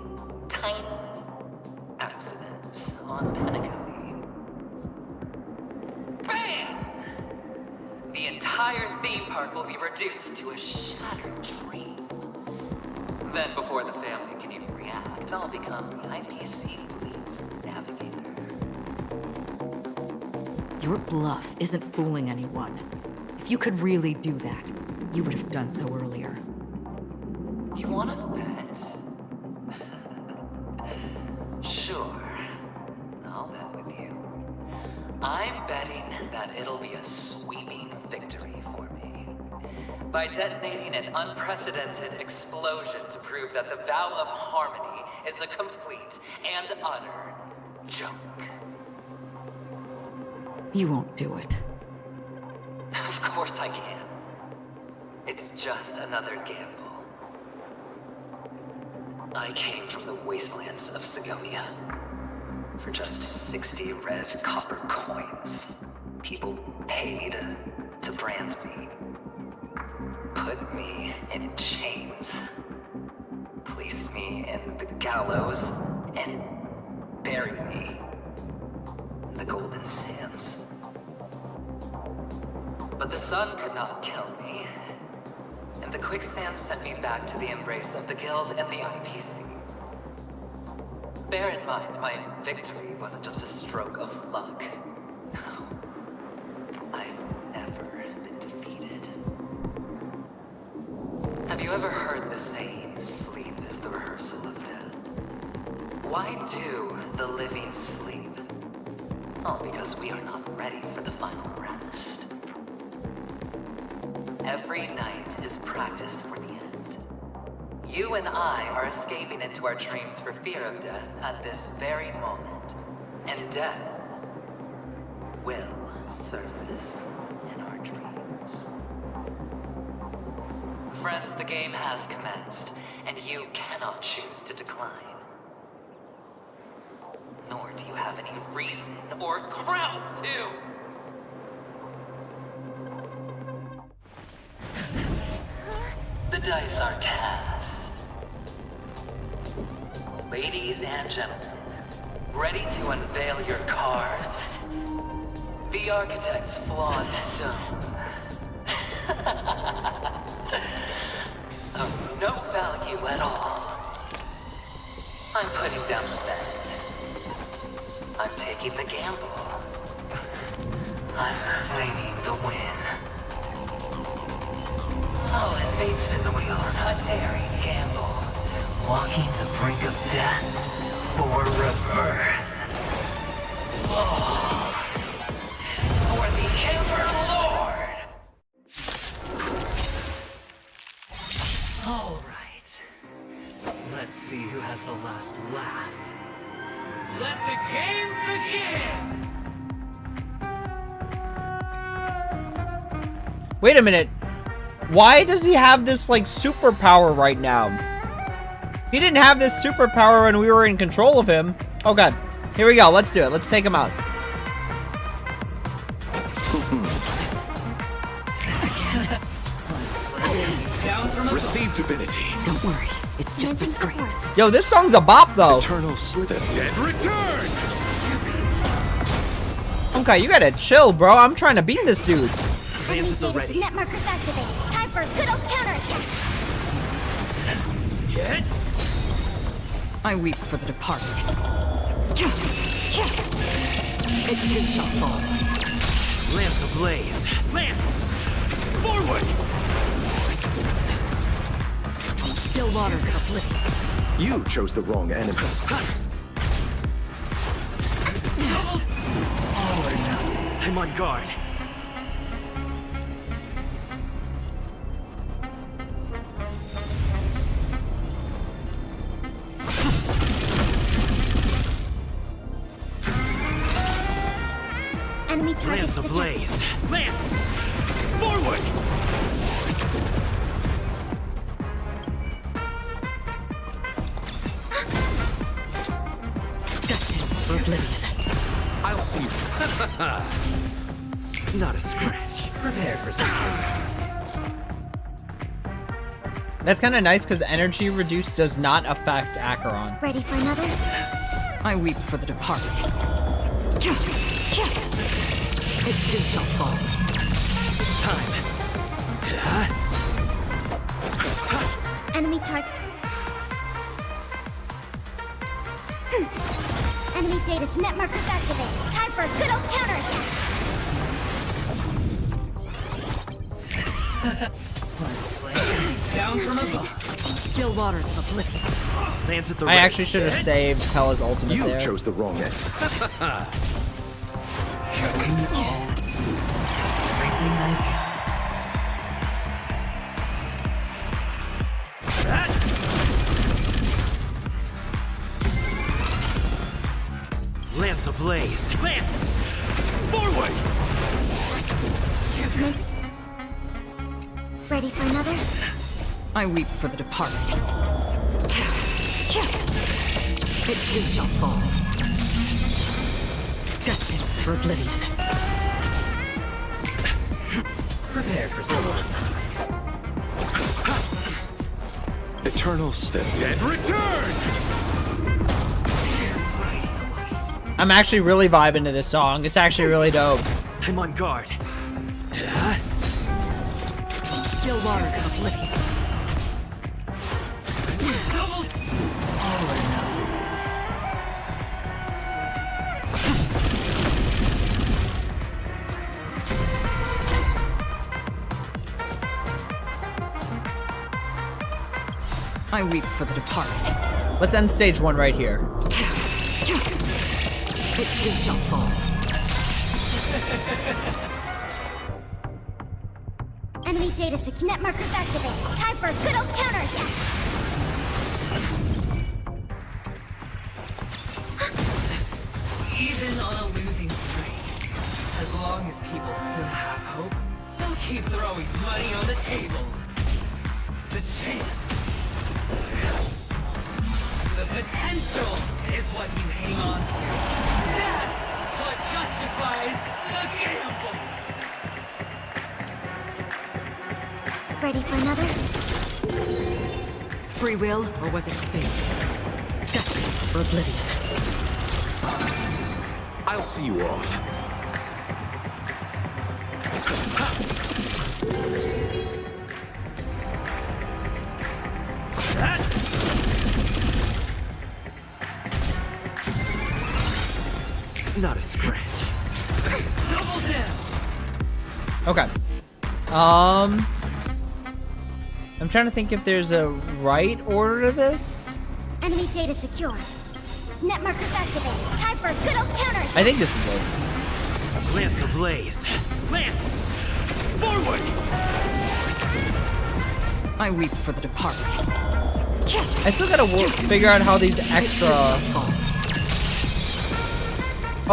tiny accident on Penacony. Bam! The entire theme park will be reduced to a shattered dream. Then before the family can even react, I'll become the IPC fleet's navigator. Your bluff isn't fooling anyone. If you could really do that, you would have done so earlier. You wanna bet? Sure. I'll bet with you. I'm betting that it'll be a sweeping victory for me. By detonating an unprecedented explosion to prove that the vow of harmony is a complete and utter joke. You won't do it. Of course I can. It's just another gamble. I came from the wastelands of Sigonia. For just 60 red copper coins, people paid to brand me. Put me in chains. Place me in the gallows and bury me in the golden sands. But the sun could not kill me, and the quicksand sent me back to the embrace of the Guild and the IPC. Bear in mind, my victory wasn't just a stroke of luck. No. I've never been defeated. Have you ever heard the saying, sleep is the rehearsal of death? Why do the living sleep? Oh, because we are not ready for the final rest. Every night is practice for the end. You and I are escaping into our dreams for fear of death at this very moment. And death will surface in our dreams. Friends, the game has commenced, and you cannot choose to decline. Nor do you have any reason or grounds to! The dice are cast. Ladies and gentlemen, ready to unveil your cards? The architect's flawed stone. Of no value at all. I'm putting down the bet. I'm taking the gamble. I'm claiming the win. Oh, and fate spin the wheel, a daring gamble. Walking the brink of death for rebirth. Oh, for the Emperor Lord! Alright. Let's see who has the last laugh. Let the game begin! Wait a minute. Why does he have this, like, superpower right now? He didn't have this superpower when we were in control of him. Oh, God. Here we go. Let's do it. Let's take him out. Receive divinity. Don't worry, it's just a scream. Yo, this song's a bop, though. Eternal slip. The dead return. Okay, you gotta chill, bro. I'm trying to beat this dude. Enemy data's net markers activated. Time for a good old counterattack. Get I weep for the departed. It too shall fall. Lance ablaze. Lance! Forward! Still waters of oblivion. You chose the wrong enemy. I'm on guard. Enemy targets Lance detected. ablaze. Lance! Forward! Destined for oblivion. I'll see you. Not a scratch. Prepare for something. That's kind of nice because energy reduce does not affect Acheron. Ready for another? I weep for the departed. It too shall fall. It's time. Enemy target. Enemy data's net markers activated. Time for a good old counterattack. Down from above. Still waters of oblivion. Lance at the I ready. actually should have saved Pella's ultimate You there. chose the wrong enemy. Everything I got. Lance ablaze. Lance! Forward! Ready for another? I weep for the departed. It too shall fall. Destined for oblivion. Prepare for someone. Eternal step. Dead return. I'm actually really vibing to this song. It's actually really dope. I'm on guard. Still waters of oblivion. I weep for the departed. Let's end stage 1 right here. It too shall fall. Enemy data net markers activated. Time for a good old counterattack. Even on a losing streak, as long as people still have hope, they'll keep throwing money on the table. The chance. The potential is what you hang on to. That's what justifies the gamble. Ready for another? Free will, or was it fate? Destined for oblivion. I'll see you off. Not a scratch. Double down. Okay. I'm trying to think if there's a right order to this. Enemy data secure. Net markers activated. Time for a good old counter. I think this is it. Lance ablaze. Lance! Forward! I weep for the departed. I still gotta figure out how these extra...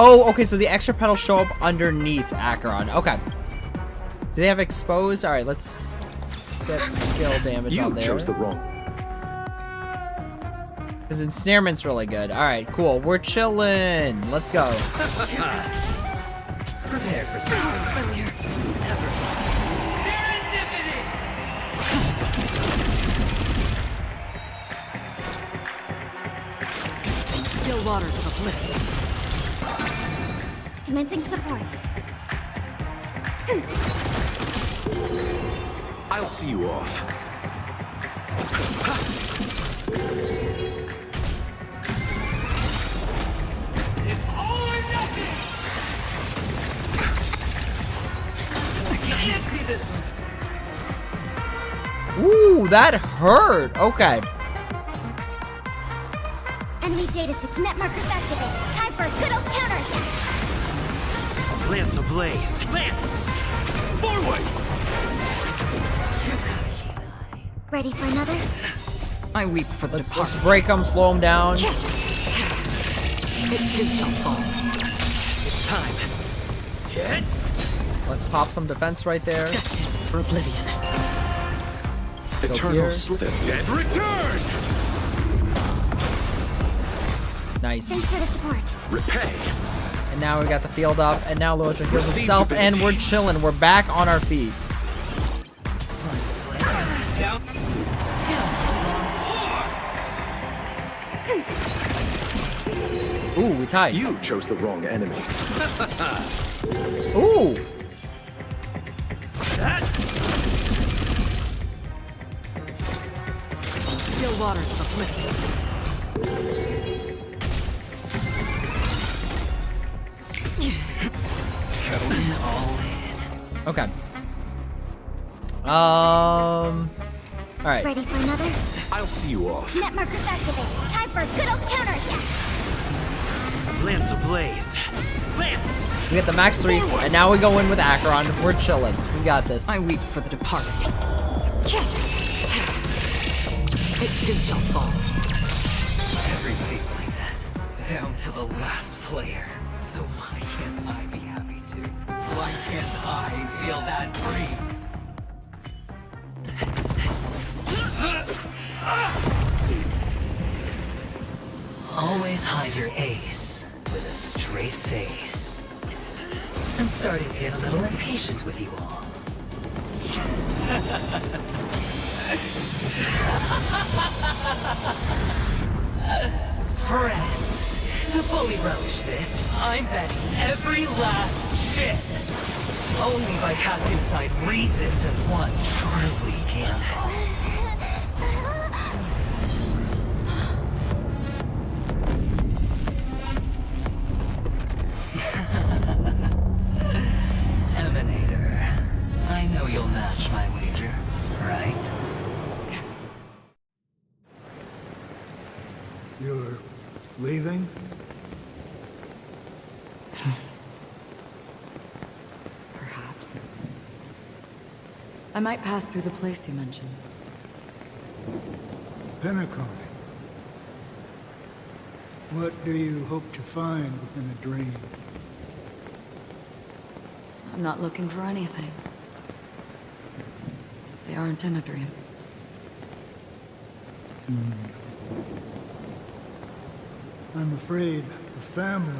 Oh, okay, so the extra petals show up underneath Acheron. Okay. Do they have exposed? Alright, let's get skill damage on there. You chose the wrong. Because ensnarement's really good. Alright, cool. We're chilling. Let's go. Prepare for something. Serendipity! Still waters of uplift. Commencing support. I'll see you off. It's all or nothing! I can't see this one. Ooh, that hurt. Okay. Enemy data secure. Net markers activated. Time for a good old counterattack. Lance ablaze. Lance! Forward! Ready for another? I weep for the Let's departed. break them, slow them down. It too shall fall. It's time. Hit! Let's pop some defense right there. Destined for oblivion. here. Eternal slip. Dead return! Nice. Thanks for the support. Repay! And now we got the field up, and now Lewis heals Receive himself, and divinity. we're chilling. We're back on our feet. Down. Ooh, we tied. You chose the wrong enemy. Ooh. Still waters of uplift. Okay. All right. Ready for another? I'll see you off. Net markers activated. Time for a good old counterattack. Lance ablaze. Lance! We got the max 3, and now we go in with Acheron. We're chilling. We got this. I weep for the departed. It too shall fall. Everybody's like that. Down to the last player. So why can't I be happy too? Why can't I feel that free? Always hide your ace with a straight face. I'm starting to get a little impatient with you all. Friends, to fully relish this, I'm betting every last chip. Only by casting aside reason does one truly gamble. Emanator, I know you'll match my wager, right? You're leaving? Perhaps. I might pass through the place you mentioned. Penacony. What do you hope to find within a dream? I'm not looking for anything. They aren't in a dream. I'm afraid the family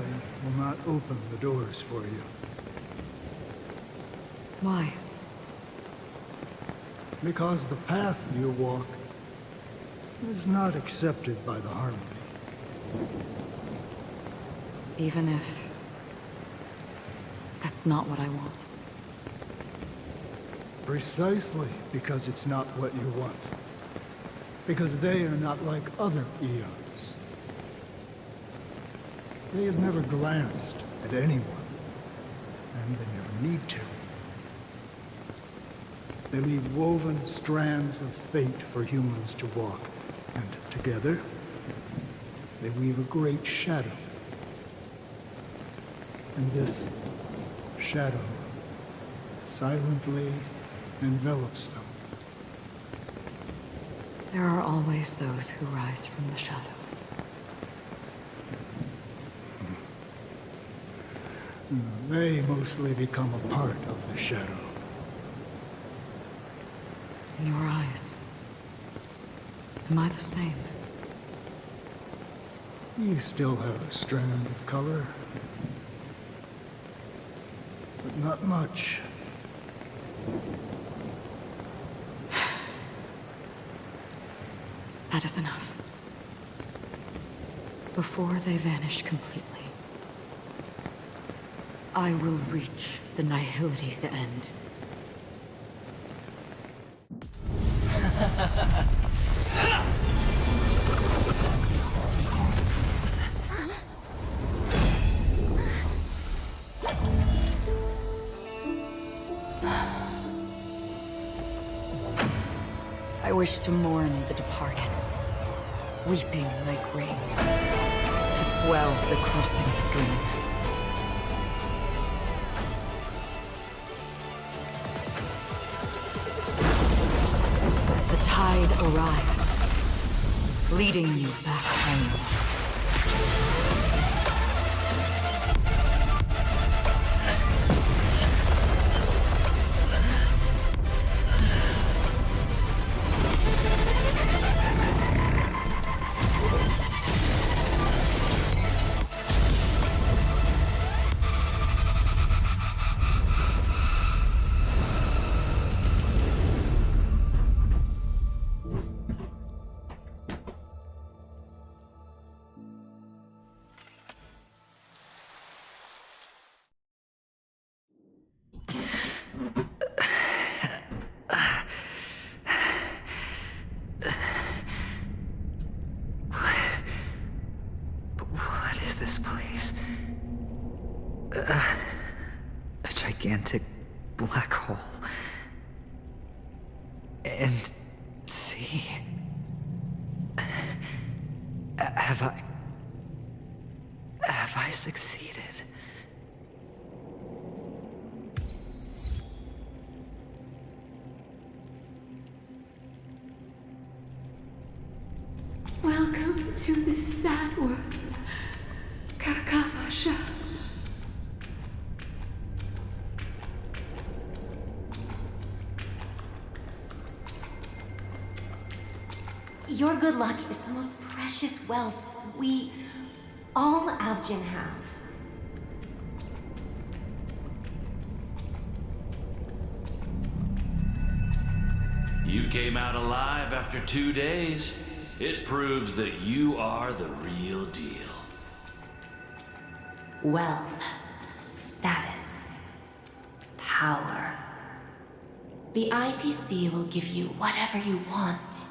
will not open the doors for you. Why? Because the path you walk is not accepted by the Harmony. Even if... that's not what I want. Precisely because it's not what you want. Because they are not like other eons. They have never glanced at anyone, and they never need to. They leave woven strands of fate for humans to walk, and together, they weave a great shadow. And this shadow silently envelops them. There are always those who rise from the shadows. They mostly become a part of the shadow. In your eyes, am I the same? You still have a strand of color, but not much. That is enough. Before they vanish completely, I will reach the Nihility's end. I wish to mourn the departed, weeping like rain, to swell the crossing stream. As the tide arrives, leading you back home. What is this place? A gigantic black hole. And see? Have I succeeded? Welcome to this sad world, Kakavasha. Your good luck is the most precious wealth we, all Avgin, have. You came out alive after 2 days. It proves that you are the real deal. Wealth, status, power. The IPC will give you whatever you want,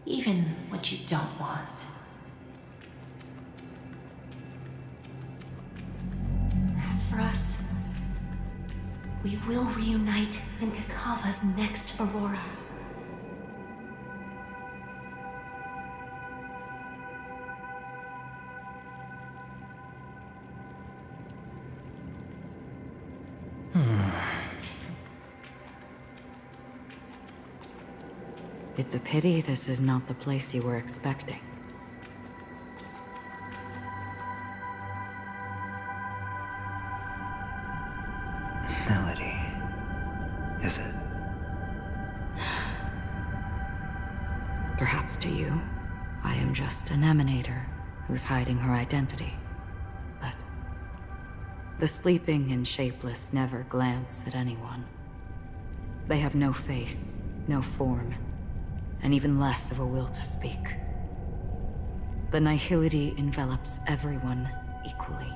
even what you don't want. As for us, we will reunite in Kakava's next Aurora. It's a pity this is not the place you were expecting. Melody. Is it? Perhaps to you, I am just an emanator who's hiding her identity. But the sleeping and shapeless never glance at anyone. They have no face, no form, and even less of a will to speak. The nihility envelops everyone equally.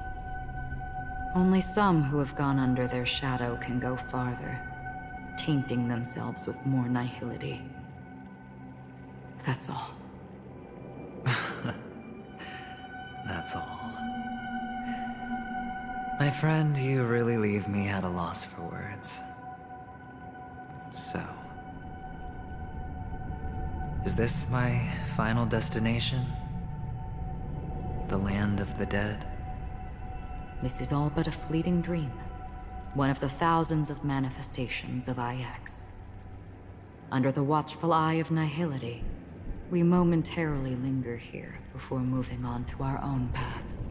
Only some who have gone under their shadow can go farther, tainting themselves with more nihility. That's all. That's all. My friend, you really leave me at a loss for words. So, is this my final destination? The land of the dead? This is all but a fleeting dream. One of the thousands of manifestations of IX. Under the watchful eye of nihility, we momentarily linger here before moving on to our own paths.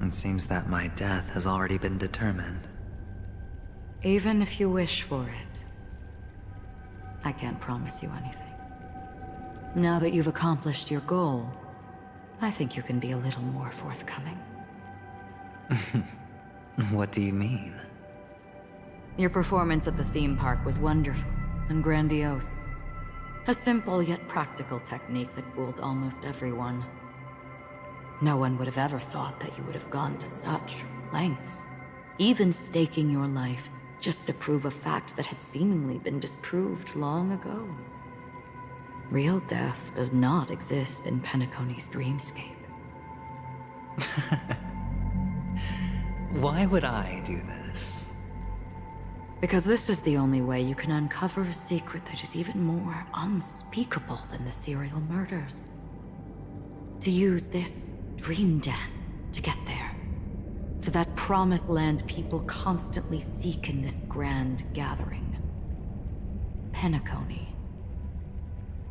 It seems that my death has already been determined. Even if you wish for it, I can't promise you anything. Now that you've accomplished your goal, I think you can be a little more forthcoming. What do you mean? Your performance at the theme park was wonderful and grandiose. A simple yet practical technique that fooled almost everyone. No one would have ever thought that you would have gone to such lengths, even staking your life just to prove a fact that had seemingly been disproved long ago. Real death does not exist in Penacony's dreamscape. Why would I do this? Because this is the only way you can uncover a secret that is even more unspeakable than the serial murders. To use this dream death to get there. To that promised land people constantly seek in this grand gathering. Penacony.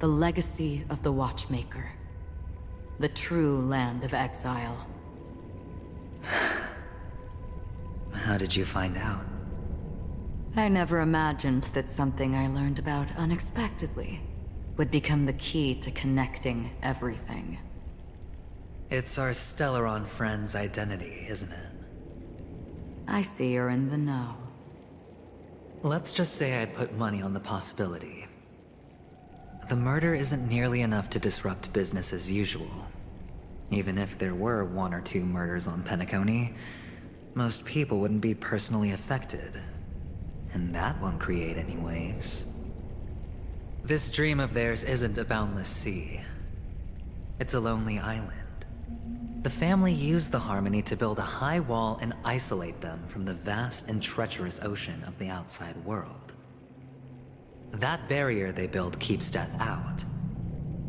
The legacy of the Watchmaker. The true land of exile. How did you find out? I never imagined that something I learned about unexpectedly would become the key to connecting everything. It's our Stellaron friend's identity, isn't it? I see you're in the know. Let's just say I'd put money on the possibility. The murder isn't nearly enough to disrupt business as usual. Even if there were 1 or 2 murders on Penacony, most people wouldn't be personally affected. And that won't create any waves. This dream of theirs isn't a boundless sea. It's a lonely island. The family used the Harmony to build a high wall and isolate them from the vast and treacherous ocean of the outside world. That barrier they built keeps death out.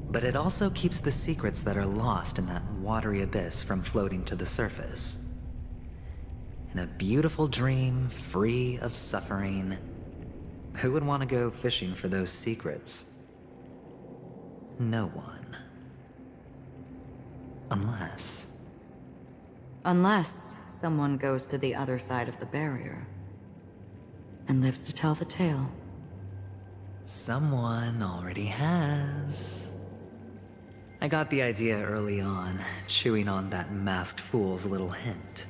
But it also keeps the secrets that are lost in that watery abyss from floating to the surface. In a beautiful dream, free of suffering, who would want to go fishing for those secrets? No one. Unless someone goes to the other side of the barrier and lives to tell the tale. Someone already has. I got the idea early on, chewing on that masked fool's little hint.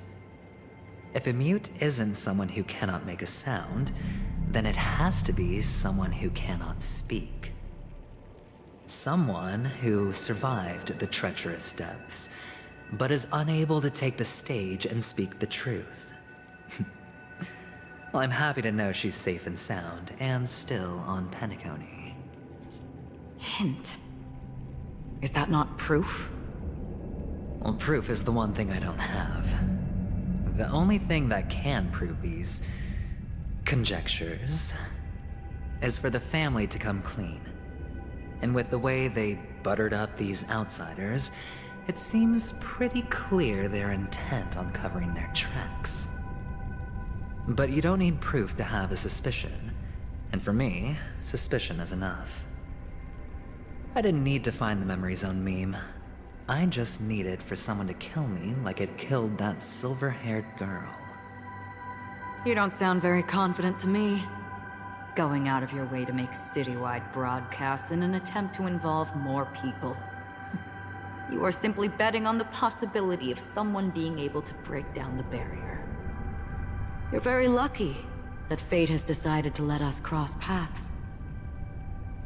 If a mute isn't someone who cannot make a sound, then it has to be someone who cannot speak. Someone who survived the treacherous depths, but is unable to take the stage and speak the truth. Well, I'm happy to know she's safe and sound, and still on Penacony. Hint. Is that not proof? Well, proof is the one thing I don't have. The only thing that can prove these conjectures is for the family to come clean. And with the way they buttered up these outsiders, it seems pretty clear they're intent on covering their tracks. But you don't need proof to have a suspicion. And for me, suspicion is enough. I didn't need to find the memory zone meme. I just needed for someone to kill me like it killed that silver-haired girl. You don't sound very confident to me. Going out of your way to make citywide broadcasts in an attempt to involve more people. You are simply betting on the possibility of someone being able to break down the barrier. You're very lucky that fate has decided to let us cross paths.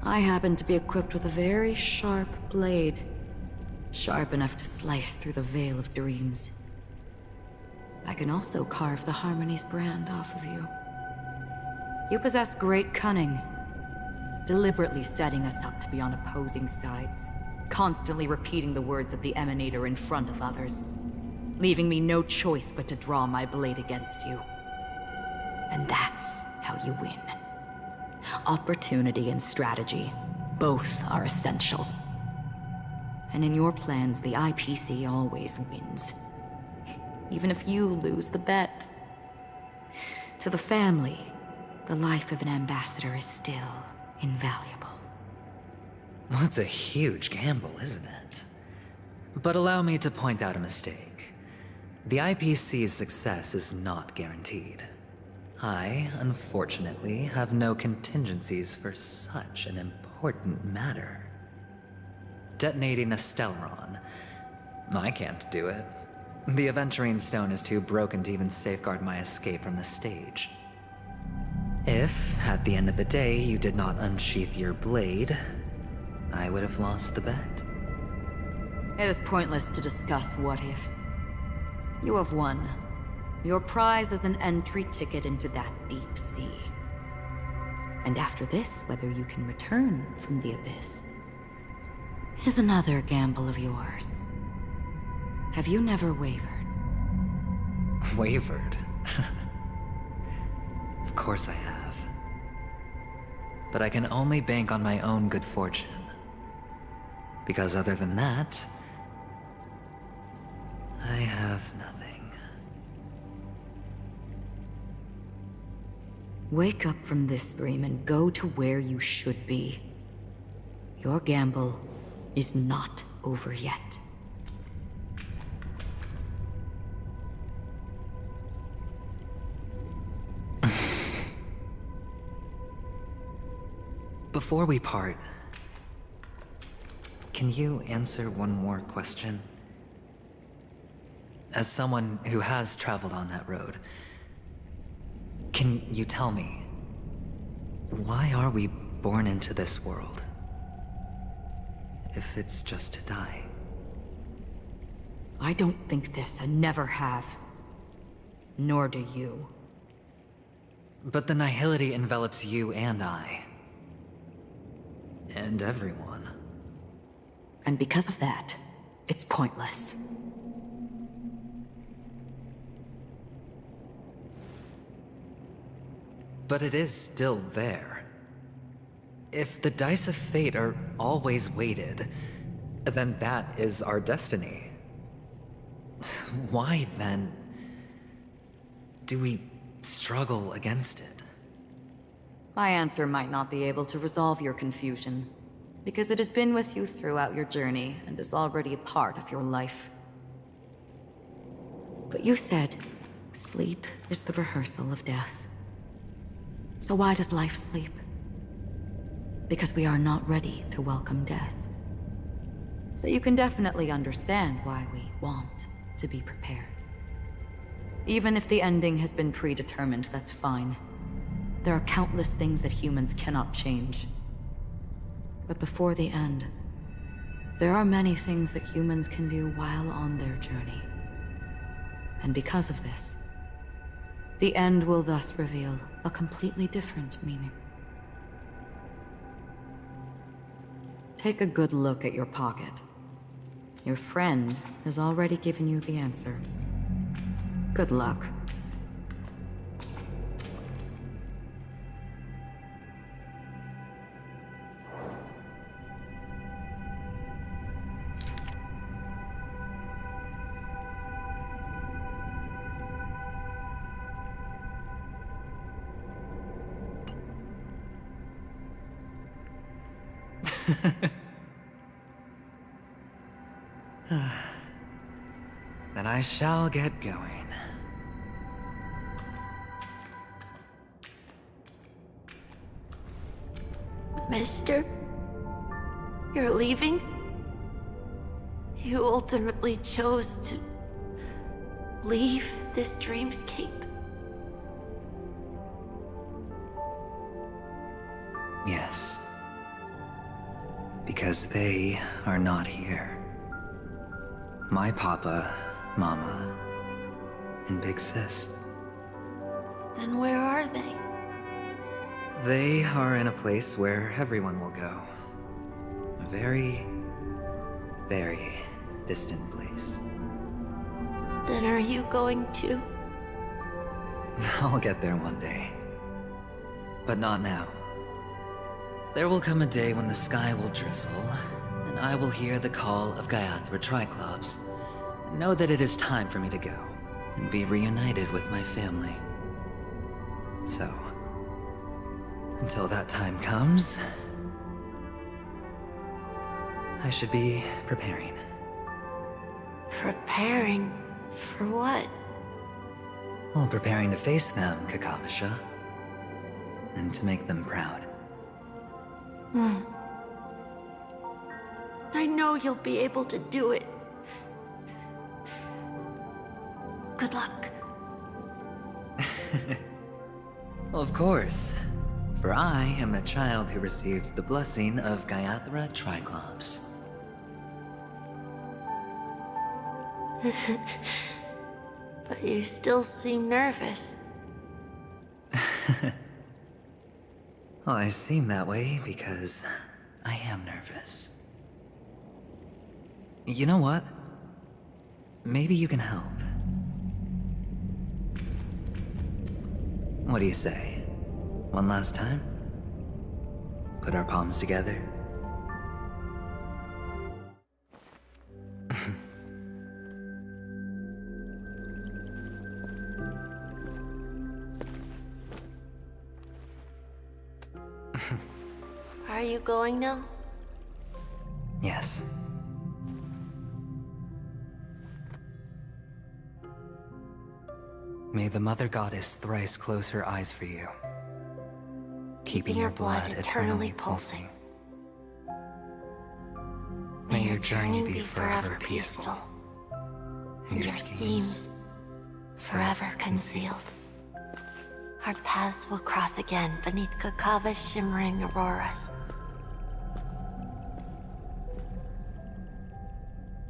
I happen to be equipped with a very sharp blade. Sharp enough to slice through the veil of dreams. I can also carve the Harmony's brand off of you. You possess great cunning, deliberately setting us up to be on opposing sides, constantly repeating the words of the Emanator in front of others, leaving me no choice but to draw my blade against you. And that's how you win. Opportunity and strategy, both are essential. And in your plans, the IPC always wins. Even if you lose the bet. To the family, the life of an ambassador is still invaluable. That's a huge gamble, isn't it? But allow me to point out a mistake. The IPC's success is not guaranteed. I, unfortunately, have no contingencies for such an important matter. Detonating a Stellaron. I can't do it. The Aventurine stone is too broken to even safeguard my escape from the stage. If, at the end of the day, you did not unsheath your blade, I would have lost the bet. It is pointless to discuss what-ifs. You have won. Your prize is an entry ticket into that deep sea. And after this, whether you can return from the abyss is another gamble of yours. Have you never wavered? Wavered? Of course I have. But I can only bank on my own good fortune. Because other than that, I have nothing. Wake up from this dream and go to where you should be. Your gamble is not over yet. Before we part, can you answer one more question? As someone who has traveled on that road, can you tell me, why are we born into this world? If it's just to die. I don't think this and never have. Nor do you. But the nihility envelops you and I. And everyone. And because of that, it's pointless. But it is still there. If the dice of fate are always weighted, then that is our destiny. Why, then, do we struggle against it? My answer might not be able to resolve your confusion, because it has been with you throughout your journey and is already a part of your life. But you said, sleep is the rehearsal of death. So why does life sleep? Because we are not ready to welcome death. So you can definitely understand why we want to be prepared. Even if the ending has been predetermined, that's fine. There are countless things that humans cannot change. But before the end, there are many things that humans can do while on their journey. And because of this, the end will thus reveal a completely different meaning. Take a good look at your pocket. Your friend has already given you the answer. Good luck. Then I shall get going. Mister? You're leaving? You ultimately chose to leave this dreamscape? Yes. Because they are not here. My papa, mama, and big sis. Then where are they? They are in a place where everyone will go. A very, very distant place. Then are you going to? I'll get there one day. But not now. There will come a day when the sky will drizzle, and I will hear the call of Gaiathra Triclops, and know that it is time for me to go, and be reunited with my family. So, until that time comes, I should be preparing. Preparing for what? Well, preparing to face them, Kakavasha. And to make them proud. I know you'll be able to do it. Good luck. Well, of course. For I am the child who received the blessing of Gaiathra Triclops. But you still seem nervous. Well, I seem that way because I am nervous. You know what? Maybe you can help. What do you say? One last time? Put our palms together? Are you going now? Yes. May the Mother Goddess thrice close her eyes for you, keeping your blood eternally pulsing. May your journey be forever peaceful, and your schemes forever concealed. Our paths will cross again beneath Kakava's shimmering auroras.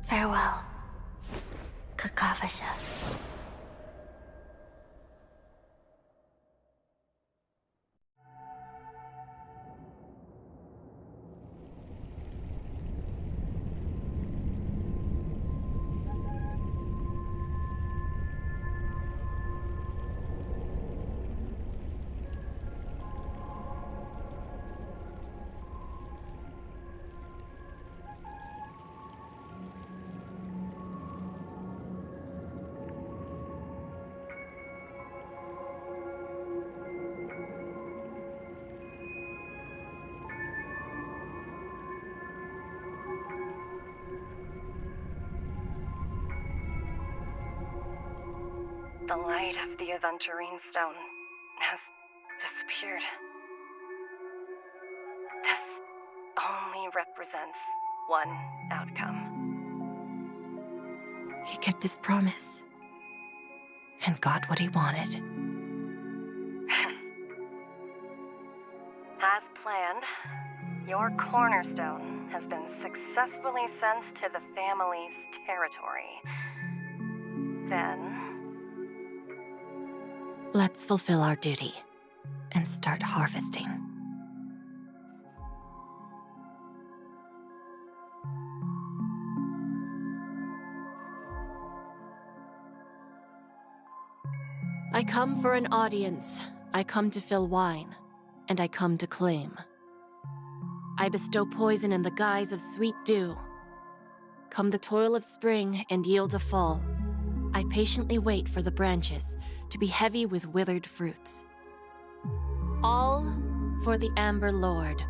Farewell, Kakavasha. The light of the Aventurine stone has disappeared. This only represents one outcome. He kept his promise and got what he wanted. As planned, your cornerstone has been successfully sent to the family's territory. Then... Let's fulfill our duty and start harvesting. I come for an audience. I come to fill wine, and I come to claim. I bestow poison in the guise of sweet dew. Come the toil of spring and yield a fall. I patiently wait for the branches to be heavy with withered fruits. All for the Amber Lord.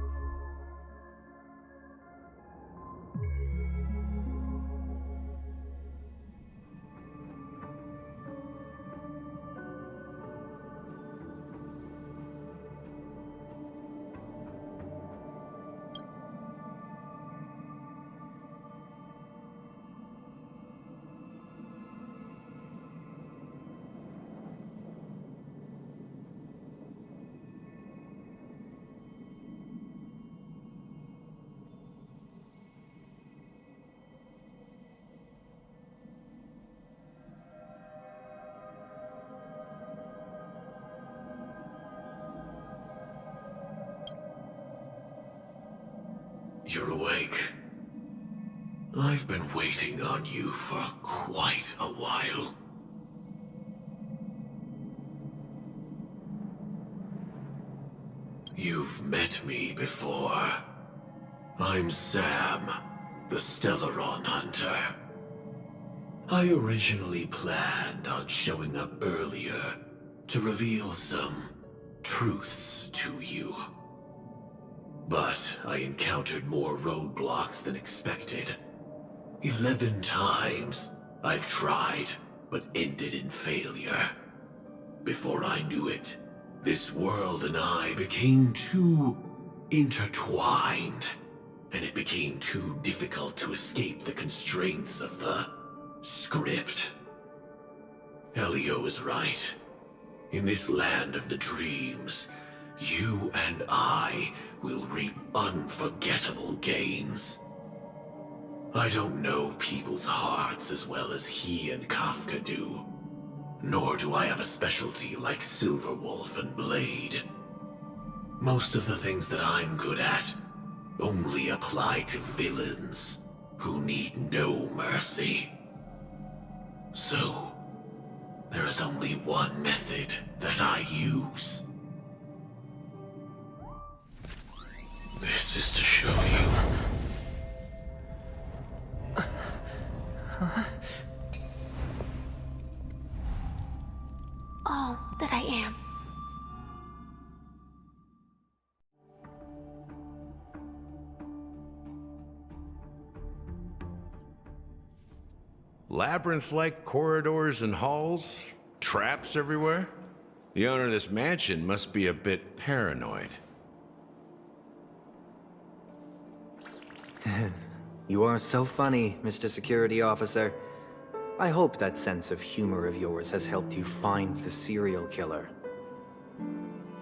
You're awake. I've been waiting on you for quite a while. You've met me before. I'm Sam, the Stellaron Hunter. I originally planned on showing up earlier to reveal some truths to you. But I encountered more roadblocks than expected. 11 times I've tried, but ended in failure. Before I knew it, this world and I became too intertwined, and it became too difficult to escape the constraints of the script. Elio is right. In this land of the dreams, you and I will reap unforgettable gains. I don't know people's hearts as well as he and Kafka do. Nor do I have a specialty like Silverwolf and Blade. Most of the things that I'm good at only apply to villains who need no mercy. So, there is only one method that I use. This is to show you. All that I am. Labyrinth-like corridors and halls? Traps everywhere? The owner of this mansion must be a bit paranoid. You are so funny, Mr. Security Officer. I hope that sense of humor of yours has helped you find the serial killer.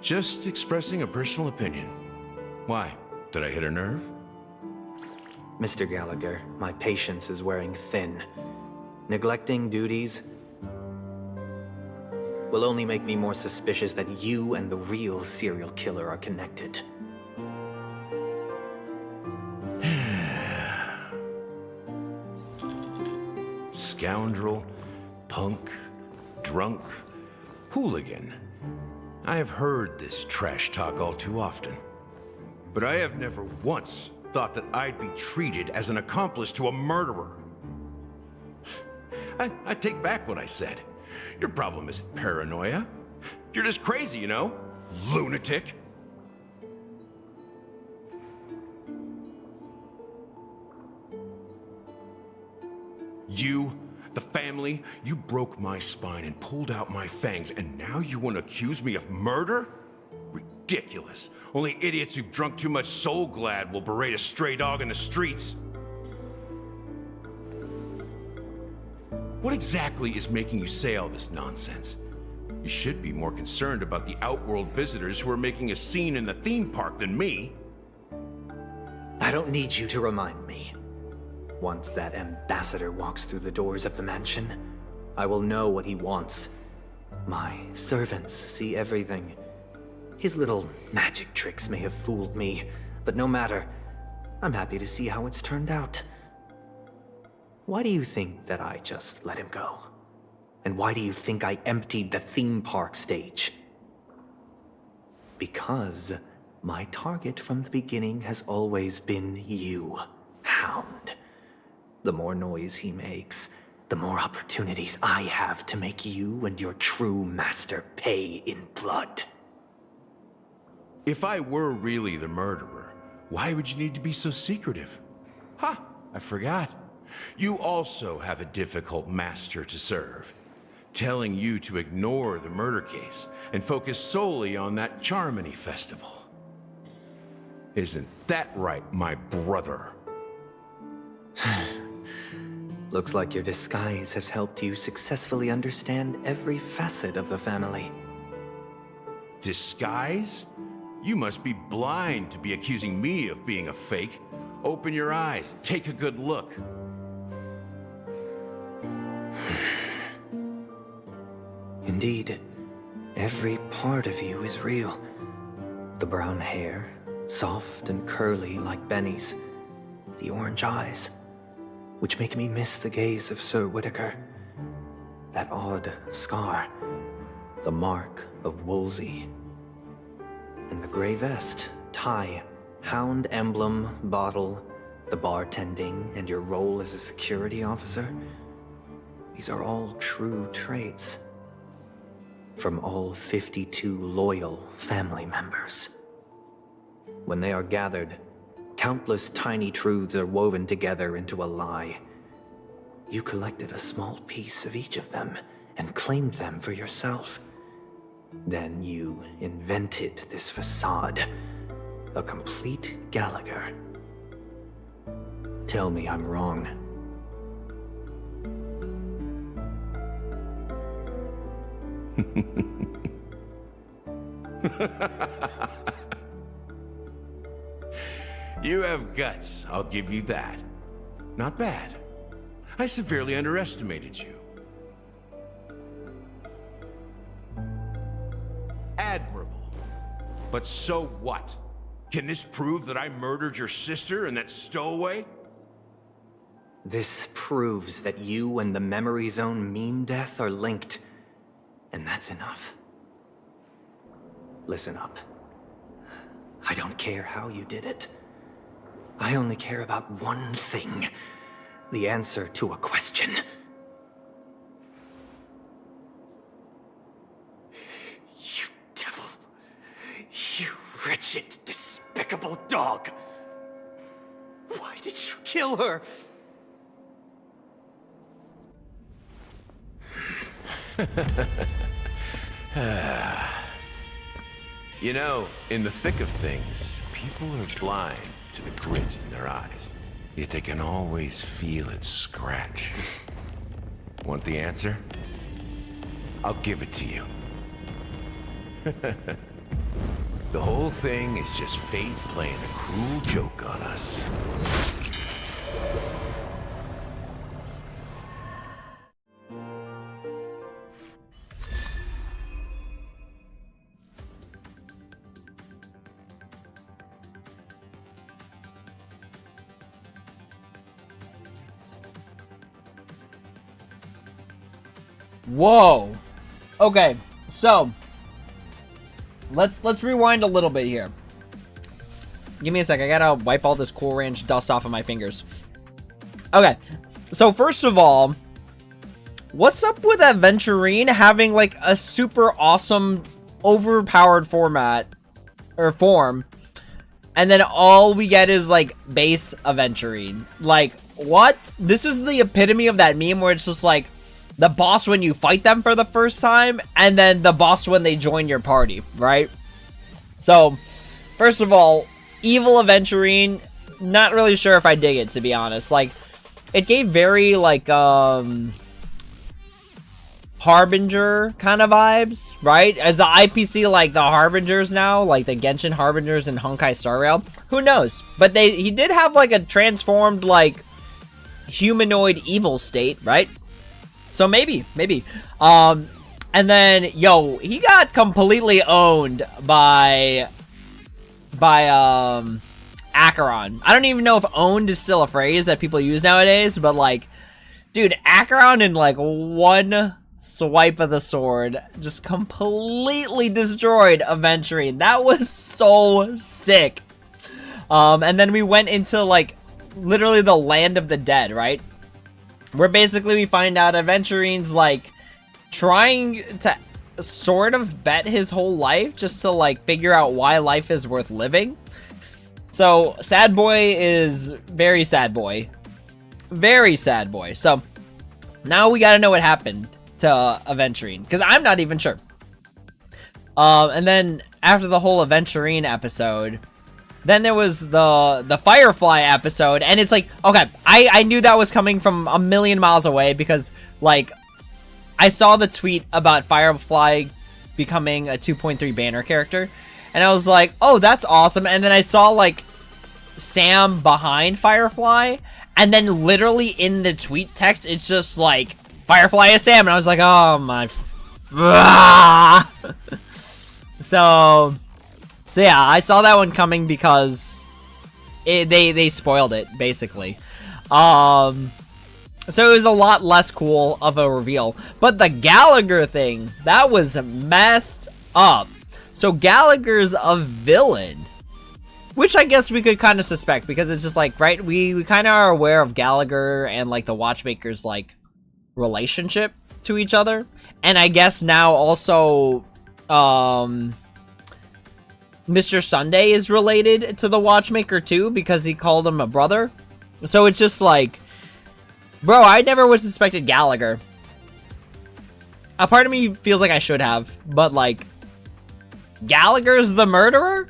Just expressing a personal opinion. Why? Did I hit a nerve? Mr. Gallagher, my patience is wearing thin. Neglecting duties will only make me more suspicious that you and the real serial killer are connected. Scoundrel, punk, drunk, hooligan. I have heard this trash talk all too often. But I have never once thought that I'd be treated as an accomplice to a murderer. I take back what I said. Your problem isn't paranoia. You're just crazy, you know? Lunatic. You, the family, you broke my spine and pulled out my fangs, and now you want to accuse me of murder? Ridiculous. Only idiots who've drunk too much Soul Glad will berate a stray dog in the streets. What exactly is making you say all this nonsense? You should be more concerned about the Outworld visitors who are making a scene in the theme park than me. I don't need you to remind me. Once that ambassador walks through the doors of the mansion, I will know what he wants. My servants see everything. His little magic tricks may have fooled me, but no matter. I'm happy to see how it's turned out. Why do you think that I just let him go? And why do you think I emptied the theme park stage? Because my target from the beginning has always been you, Hound. The more noise he makes, the more opportunities I have to make you and your true master pay in blood. If I were really the murderer, why would you need to be so secretive? Ha! I forgot. You also have a difficult master to serve, telling you to ignore the murder case and focus solely on that Harmony festival. Isn't that right, my brother? Looks like your disguise has helped you successfully understand every facet of the family. Disguise? You must be blind to be accusing me of being a fake. Open your eyes, take a good look. Indeed, every part of you is real. The brown hair, soft and curly like Benny's. the orange eyes, which make me miss the gaze of Sir Whitaker. That odd scar, the mark of Wolsey. And the gray vest, tie, hound emblem, bottle, the bartending, and your role as a security officer. These are all true traits. From all 52 loyal family members. When they are gathered, countless tiny truths are woven together into a lie. You collected a small piece of each of them and claimed them for yourself. Then you invented this facade, a complete Gallagher. Tell me I'm wrong. You have guts, I'll give you that. Not bad. I severely underestimated you. Admirable. But so what? Can this prove that I murdered your sister and that stowaway? This proves that you and the Memory Zone meme death are linked. And that's enough. Listen up. I don't care how you did it. I only care about one thing. The answer to a question. You devil. You wretched, despicable dog. Why did you kill her? You know, in the thick of things, people are blind to the grit in their eyes. Yet they can always feel it scratch. Want the answer? I'll give it to you. The whole thing is just fate playing a cruel joke on us. Whoa. Okay, so let's rewind a little bit here. Give me a sec. I gotta wipe all this Cool Ranch dust off of my fingers. Okay, so first of all, what's up with Aventurine having like a super awesome, overpowered format or form, and then all we get is like base Aventurine? Like, what? This is the epitome of that meme where it's just like the boss when you fight them for the first time, and then the boss when they join your party, right? So, first of all, evil Aventurine, not really sure if I dig it, to be honest. Like, it gave very, like, Harbinger kind of vibes, right? As the IPC, like, the Harbingers now, like the Genshin Harbingers and Honkai Star Rail. Who knows? But he did have, like, a transformed, like, humanoid evil state, right? So maybe. And then, yo, he got completely owned by Acheron. I don't even know if owned is still a phrase that people use nowadays, but like, dude, Acheron in like one swipe of the sword just completely destroyed Aventurine. That was so sick. And then we went into like literally the land of the dead, right? Where basically we find out Aventurine's like trying to sort of bet his whole life just to like figure out why life is worth living. So sad boy is very sad boy. Very sad boy. So now we gotta know what happened to Aventurine, because I'm not even sure. And then after the whole Aventurine episode, then there was the Firefly episode, and it's like, okay, I knew that was coming from a million miles away, because, like, I saw the tweet about Firefly becoming a 2.3 banner character, and I was like, oh, that's awesome, and then I saw, like, Sam behind Firefly, and then literally in the tweet text, it's just, like, Firefly is Sam, and I was like, oh my... So yeah, I saw that one coming because they spoiled it basically. So it was a lot less cool of a reveal. But the Gallagher thing, that was messed up. So Gallagher's a villain, which I guess we could kind of suspect because it's just like, right, we kind of are aware of Gallagher and like the Watchmaker's like relationship to each other, and I guess now also Mr. Sunday is related to the Watchmaker too because he called him a brother. So it's just like, bro, I never would have suspected Gallagher. A part of me feels like I should have, but like, Gallagher's the murderer?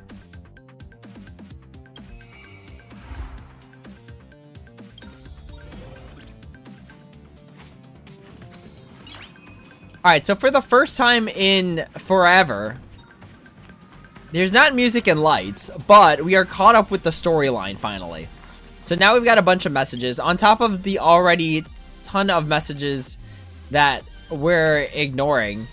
Alright, so for the first time in forever, there's not music and lights, but we are caught up with the storyline finally. So now we've got a bunch of messages on top of the already ton of messages that we're ignoring.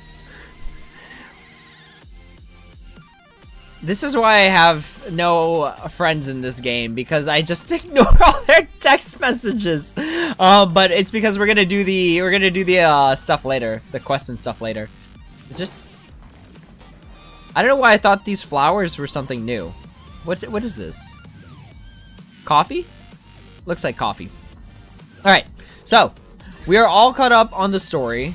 This is why I have no friends in this game, because I just ignore all their text messages. But it's because we're gonna do the stuff later, the quest and stuff later. It's just, I don't know why I thought these flowers were something new. What is this? Coffee? Looks like coffee. All right, so we are all caught up on the story.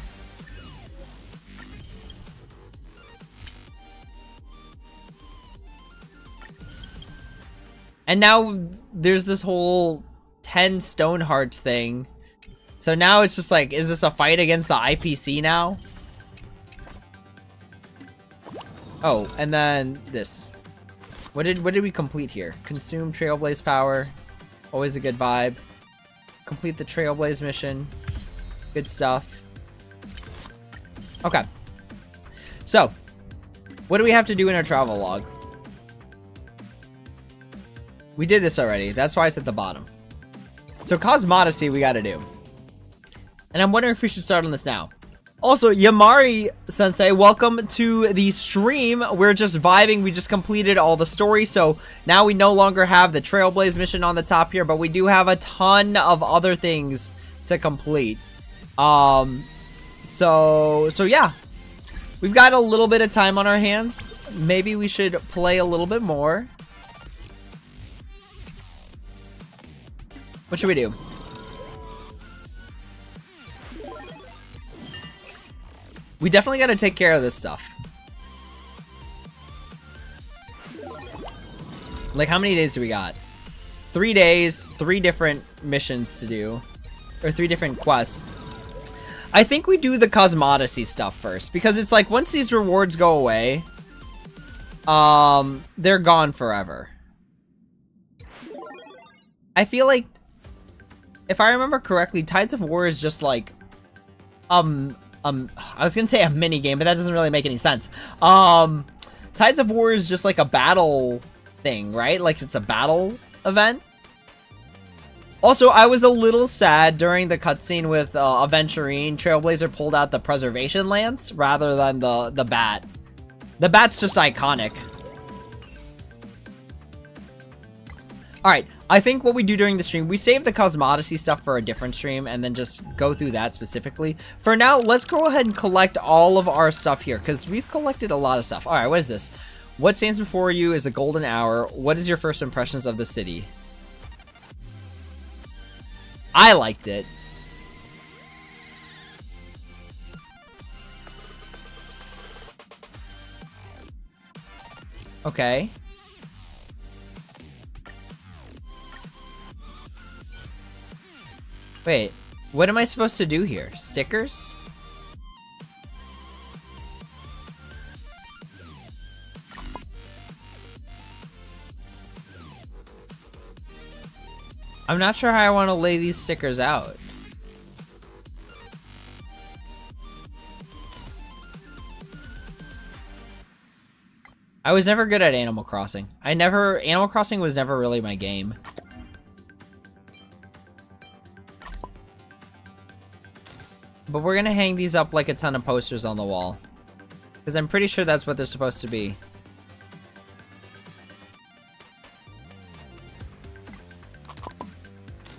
And now there's this whole 10 stone hearts thing. So now it's just like, is this a fight against the IPC now? Oh, and then this. What did we complete here? Consume Trailblaze power. Always a good vibe. Complete the Trailblaze mission. Good stuff. Okay. So, what do we have to do in our travel log? We did this already. That's why it's at the bottom. So Cosmodesy we gotta do. And I'm wondering if we should start on this now. Also, Yamari Sensei, welcome to the stream. We're just vibing. We just completed all the story. So now we no longer have the Trailblaze mission on the top here, but we do have a ton of other things to complete. So yeah. We've got a little bit of time on our hands. Maybe we should play a little bit more. What should we do? We definitely got to take care of this stuff. Like, how many days do we got? 3 days, 3 different missions to do. Or 3 different quests. I think we do the Cosmodesy stuff first. Because it's like, once these rewards go away, they're gone forever. I feel like, if I remember correctly, Tides of War is just like, I was gonna say a mini game, but that doesn't really make any sense. Tides of War is just like a battle thing, right? Like it's a battle event. Also, I was a little sad during the cutscene with Aventurine. Trailblazer pulled out the preservation lance rather than the bat. The bat's just iconic. Alright, I think what we do during the stream, we save the Cosmodesy stuff for a different stream and then just go through that specifically. For now, let's go ahead and collect all of our stuff here because we've collected a lot of stuff. Alright, what is this? What stands before you is a golden hour. What is your first impressions of the city? I liked it. Okay. Wait, what am I supposed to do here? Stickers? I'm not sure how I want to lay these stickers out. I was never good at Animal Crossing. Animal Crossing was never really my game. But we're gonna hang these up like a ton of posters on the wall. Because I'm pretty sure that's what they're supposed to be.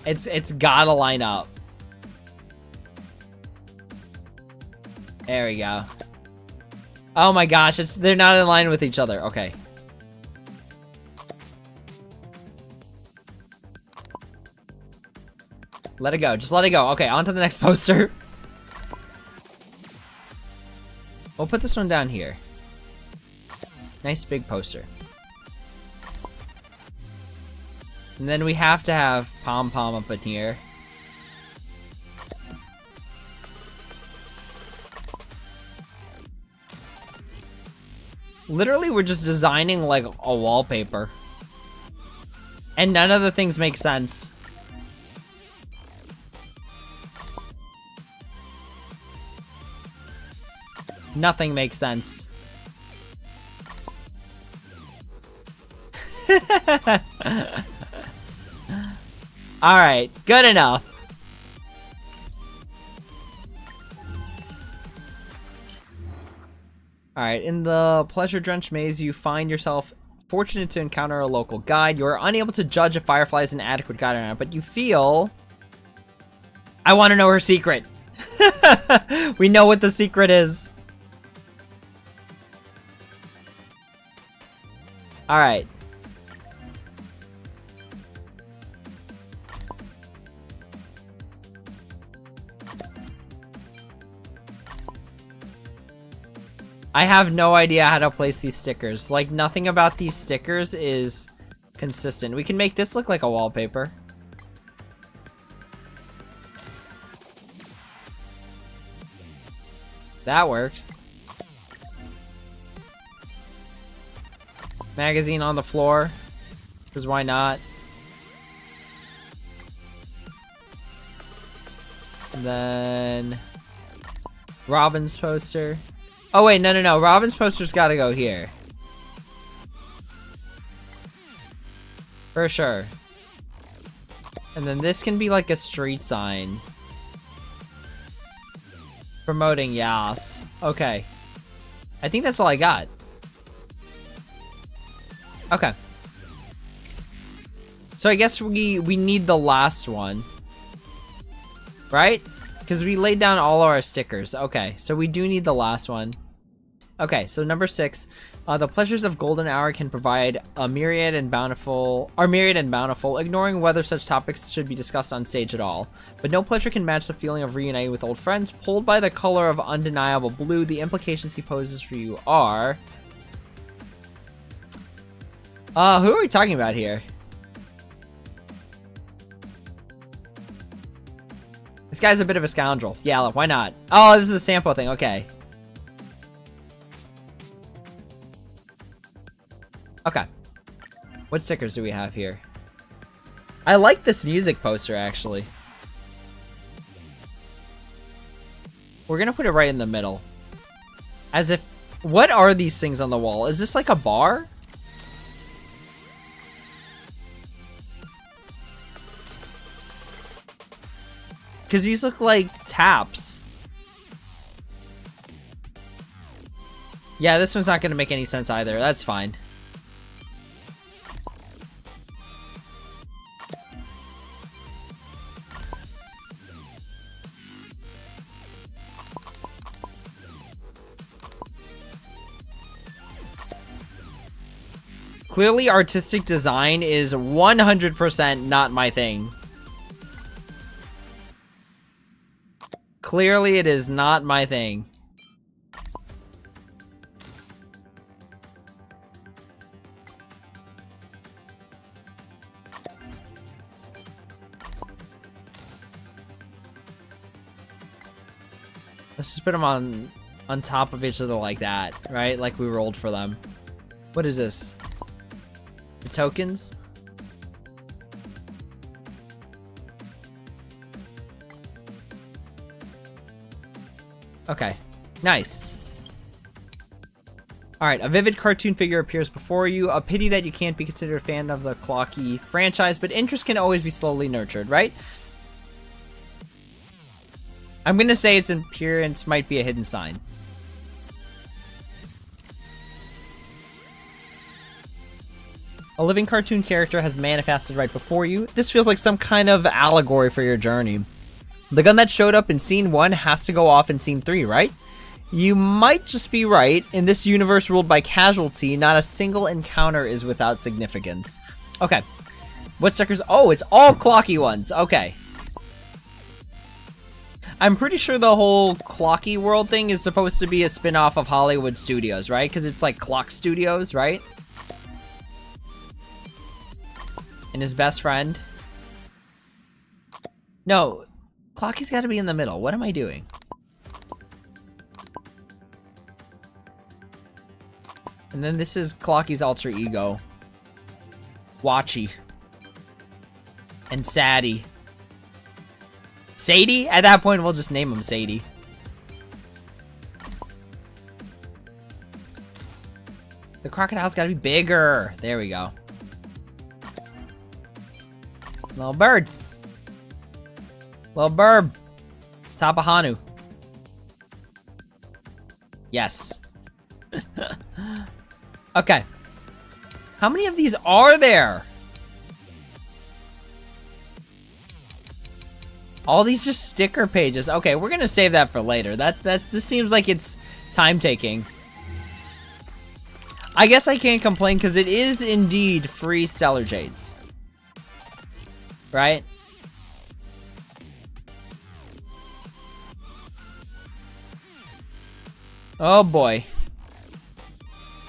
It's gotta line up. There we go. Oh my gosh, they're not in line with each other. Okay. Let it go. Just let it go. Okay, on to the next poster. We'll put this one down here. Nice big poster. And then we have to have Pom Pom up in here. Literally, we're just designing like a wallpaper. And none of the things make sense. Nothing makes sense. Alright, good enough. Alright, in the pleasure-drenched maze, you find yourself fortunate to encounter a local guide. You are unable to judge if Firefly is an adequate guide or not, but you feel... I want to know her secret. We know what the secret is. Alright. I have no idea how to place these stickers. Like, nothing about these stickers is consistent. We can make this look like a wallpaper. That works. Magazine on the floor. Because why not? And then... Robin's poster. Oh wait, no. Robin's poster's gotta go here. For sure. And then this can be like a street sign. Promoting Yas. Okay. I think that's all I got. Okay. So I guess we need the last one. Right? Because we laid down all of our stickers. Okay, so we do need the last one. Okay, so number 6. The pleasures of golden hour can provide a myriad and bountiful, ignoring whether such topics should be discussed on stage at all. But no pleasure can match the feeling of reuniting with old friends. Pulled by the color of undeniable blue, the implications he poses for you are... who are we talking about here? This guy's a bit of a scoundrel. Yeah, why not? Oh, this is a sample thing. Okay. Okay. What stickers do we have here? I like this music poster, actually. We're gonna put it right in the middle. As if... What are these things on the wall? Is this like a bar? Because these look like taps. Yeah, this one's not gonna make any sense either. That's fine. Clearly, artistic design is 100% not my thing. Clearly, it is not my thing. Let's just put them on top of each other like that, right? Like we rolled for them. What is this? The tokens? Okay, nice. Alright, a vivid cartoon figure appears before you. A pity that you can't be considered a fan of the Clocky franchise, but interest can always be slowly nurtured, right? I'm gonna say its appearance might be a hidden sign. A living cartoon character has manifested right before you. This feels like some kind of allegory for your journey. The gun that showed up in scene 1 has to go off in scene 3, right? You might just be right. In this universe ruled by casualty, not a single encounter is without significance. Okay. What stickers? Oh, it's all clocky ones. Okay. I'm pretty sure the whole clocky world thing is supposed to be a spin-off of Hollywood Studios, right? Because it's like Clock Studios, right? And his best friend. No, Clocky's got to be in the middle. What am I doing? And then this is Clocky's alter ego. Watchy. And Sadie. Sadie? At that point, we'll just name him Sadie. The crocodile's gotta be bigger. There we go. Little bird. Little bird. Tapahanu. Yes. Okay. How many of these are there? All these just sticker pages. Okay, we're gonna save that for later. This seems like it's time taking. I guess I can't complain because it is indeed free Stellar Jades. Right? Oh boy.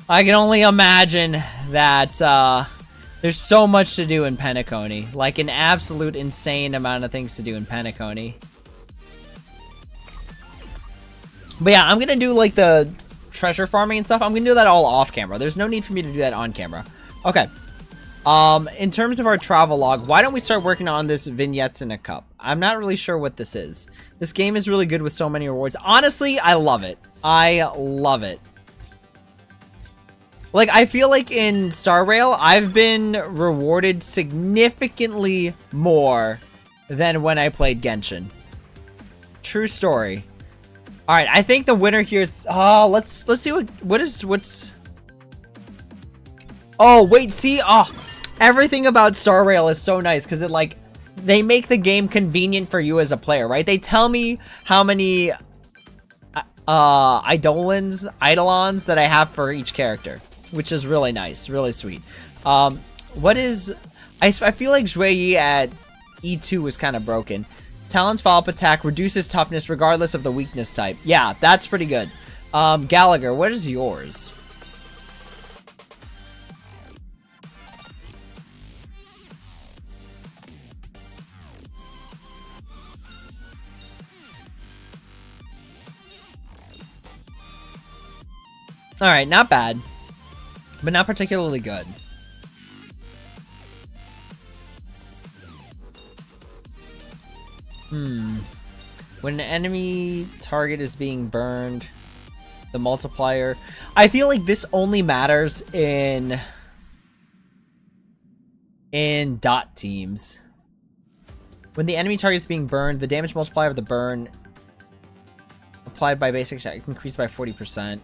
I can only imagine that there's so much to do in Penacony. Like an absolute insane amount of things to do in Penacony. But yeah, I'm gonna do like the treasure farming and stuff. I'm gonna do that all off camera. There's no need for me to do that on camera. Okay. In terms of our travel log, why don't we start working on this vignettes in a cup? I'm not really sure what this is. This game is really good with so many rewards. Honestly, I love it. I love it. Like, I feel like in Star Rail, I've been rewarded significantly more than when I played Genshin. True story. All right, I think the winner here is. Oh, let's see what's. Oh wait, see, everything about Star Rail is so nice because it like they make the game convenient for you as a player, right? They tell me how many eidolons that I have for each character, which is really nice, really sweet. What is I feel like Zhui Yi at E2 was kind of broken. Talon's follow-up attack reduces toughness regardless of the weakness type. Yeah, that's pretty good. Gallagher, what is yours? Alright, not bad. But not particularly good. When an enemy target is being burned, the multiplier. I feel like this only matters in dot teams. When the enemy target is being burned, the damage multiplier of the burn applied by basic attack increased by 40%.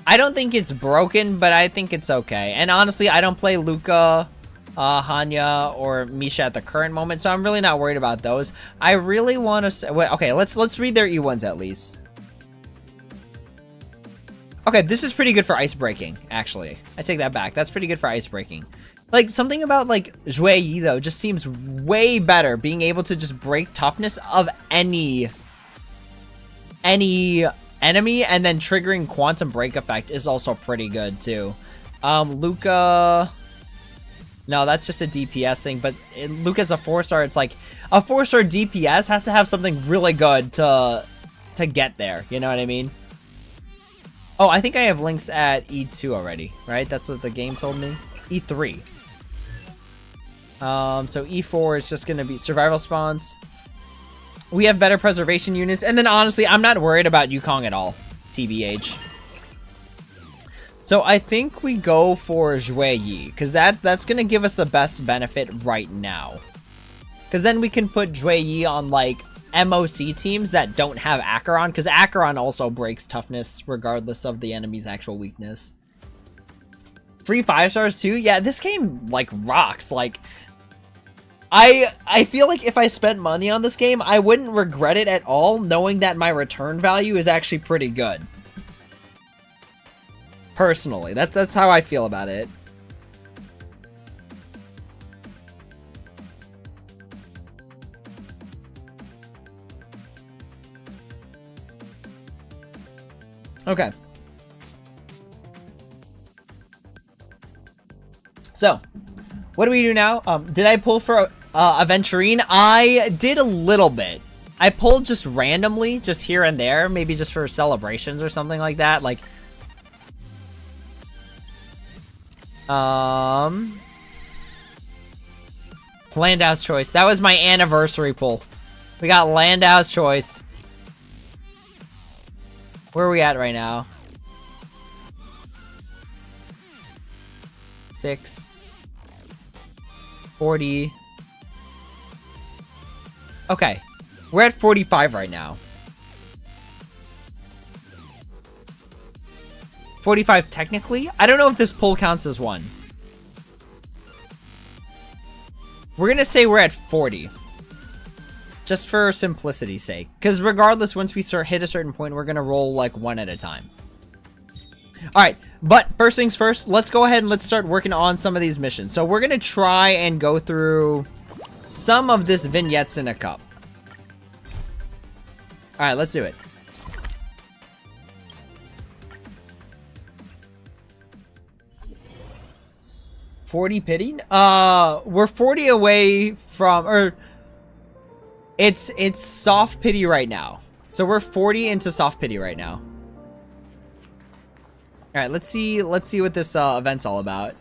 I don't think it's broken, but I think it's okay. And honestly, I don't play Luca, Hanya, or Misha at the current moment, so I'm really not worried about those. I really want to say, wait, okay, let's read their E1s at least. Okay, this is pretty good for ice breaking, actually. I take that back. That's pretty good for ice breaking. Like, something about, like, Zhui Yi, though, just seems way better. Being able to just break toughness of any enemy, and then triggering quantum break effect is also pretty good, too. Luca... No, that's just a DPS thing, but Luca's a 4-star. It's like, a 4-star DPS has to have something really good to get there. You know what I mean? Oh, I think I have links at E2 already, right? That's what the game told me. E3. So E4 is just going to be survival spawns. We have better preservation units. And then honestly, I'm not worried about Yukong at all. TBH. So I think we go for Zhui Yi, because that's going to give us the best benefit right now. Because then we can put Zhui Yi on, like, MOC teams that don't have Acheron, because Acheron also breaks toughness regardless of the enemy's actual weakness. Free 5-stars too? Yeah, this game, like, rocks. Like, I feel like if I spent money on this game, I wouldn't regret it at all, knowing that my return value is actually pretty good. Personally, that's how I feel about it. Okay. So, what do we do now? Did I pull for Aventurine? I did a little bit. I pulled just randomly, just here and there, maybe just for celebrations or something like that. Like, Landau's Choice. That was my anniversary pull. We got Landau's Choice. Where are we at right now? 6. 40. Okay. We're at 45 right now. 45 technically? I don't know if this pull counts as one. We're gonna say we're at 40. Just for simplicity's sake. Because regardless, once we hit a certain point, we're gonna roll like one at a time. Alright, but first things first, let's go ahead and let's start working on some of these missions. So we're gonna try and go through some of this vignettes in a cup. Alright, let's do it. $40 pity? We're 40 away from, or it's soft pity right now. So we're 40 into soft pity right now. All right, let's see what this event's all about.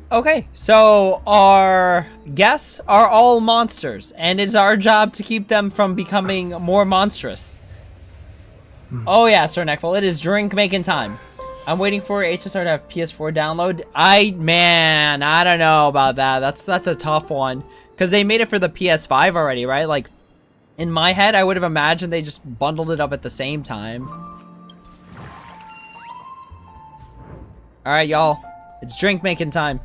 Okay, so our guests are all monsters, and it's our job to keep them from becoming more monstrous. Oh yeah, Sir Neckful, it is drink making time. I'm waiting for HSR to have PS4 download. I don't know about that. That's a tough one. Because they made it for the PS5 already, right? Like, in my head, I would have imagined they just bundled it up at the same time. Alright, y'all. It's drink making time.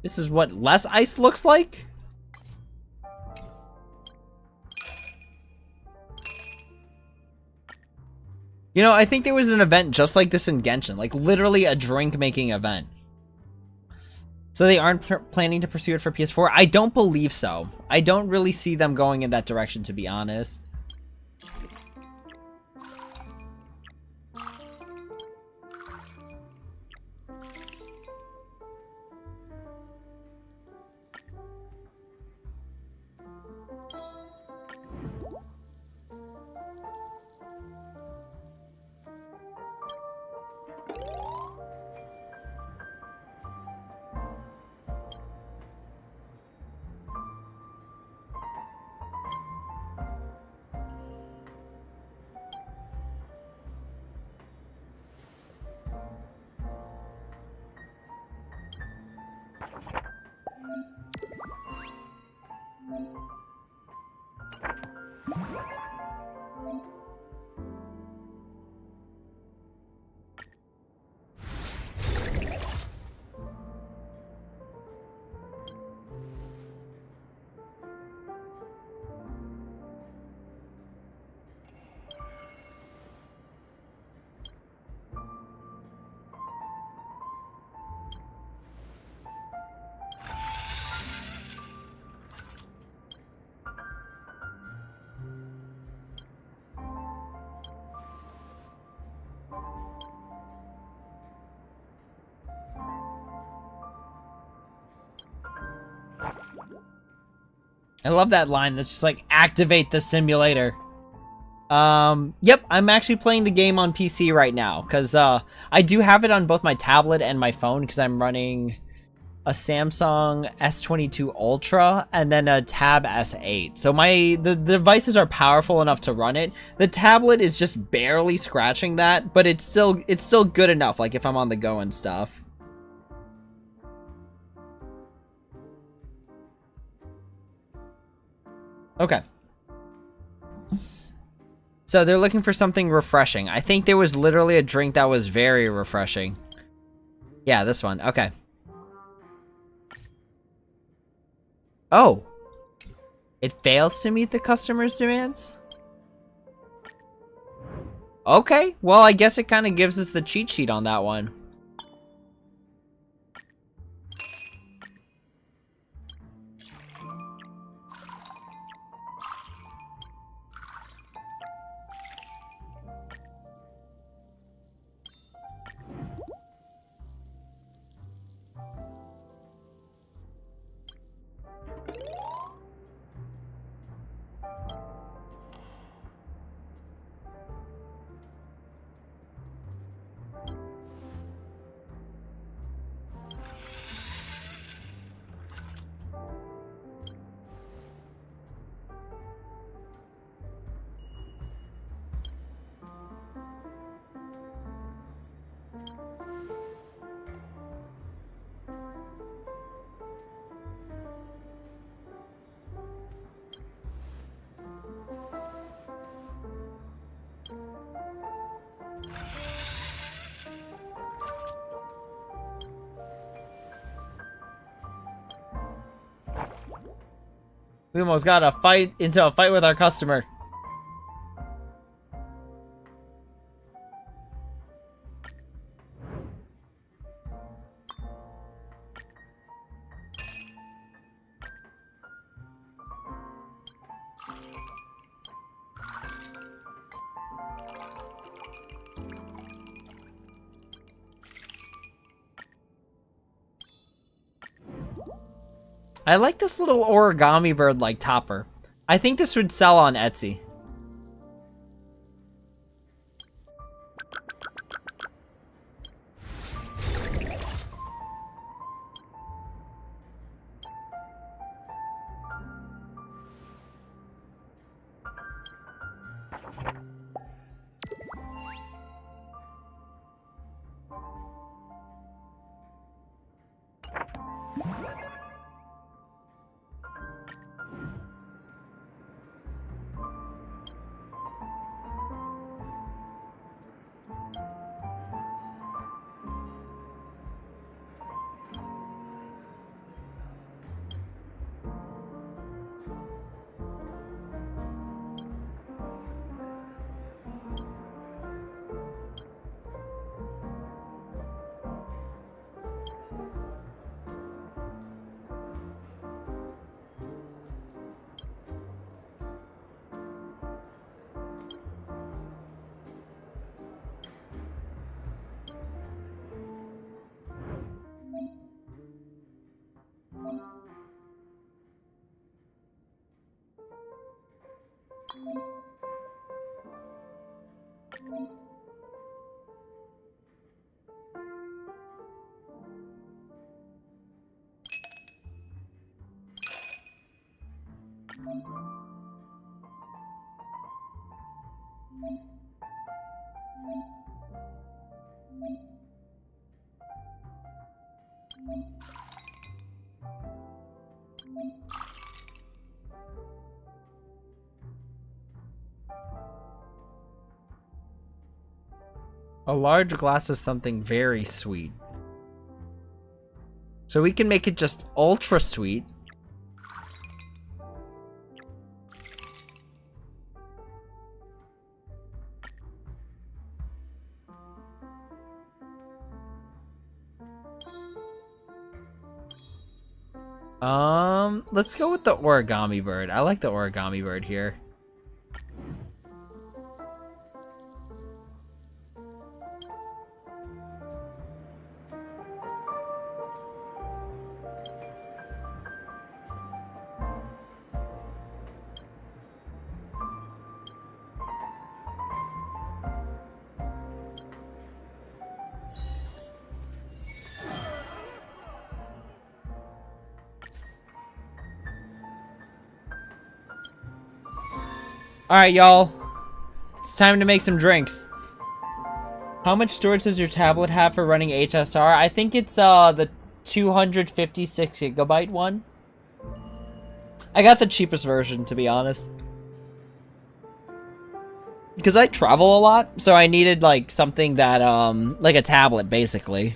This is what less ice looks like? You know, I think there was an event just like this in Genshin, like literally a drink-making event. So they aren't planning to pursue it for PS4? I don't believe so. I don't really see them going in that direction, to be honest. I love that line that's just like, activate the simulator. Yep, I'm actually playing the game on PC right now, because I do have it on both my tablet and my phone, because I'm running a Samsung S22 Ultra and then a Tab S8. So the devices are powerful enough to run it. The tablet is just barely scratching that, but it's still good enough, like if I'm on the go and stuff. Okay. So they're looking for something refreshing. I think there was literally a drink that was very refreshing. Yeah, this one. Okay. Oh. It fails to meet the customer's demands? Okay. Well, I guess it kind of gives us the cheat sheet on that one. We almost got into a fight with our customer. I like this little origami bird like topper. I think this would sell on Etsy. A large glass of something very sweet. So we can make it just ultra sweet. Let's go with the origami bird. I like the origami bird here. Alright, y'all. It's time to make some drinks. How much storage does your tablet have for running HSR? I think it's the 256 gigabyte one. I got the cheapest version, to be honest. Because I travel a lot, so I needed like something that like a tablet basically.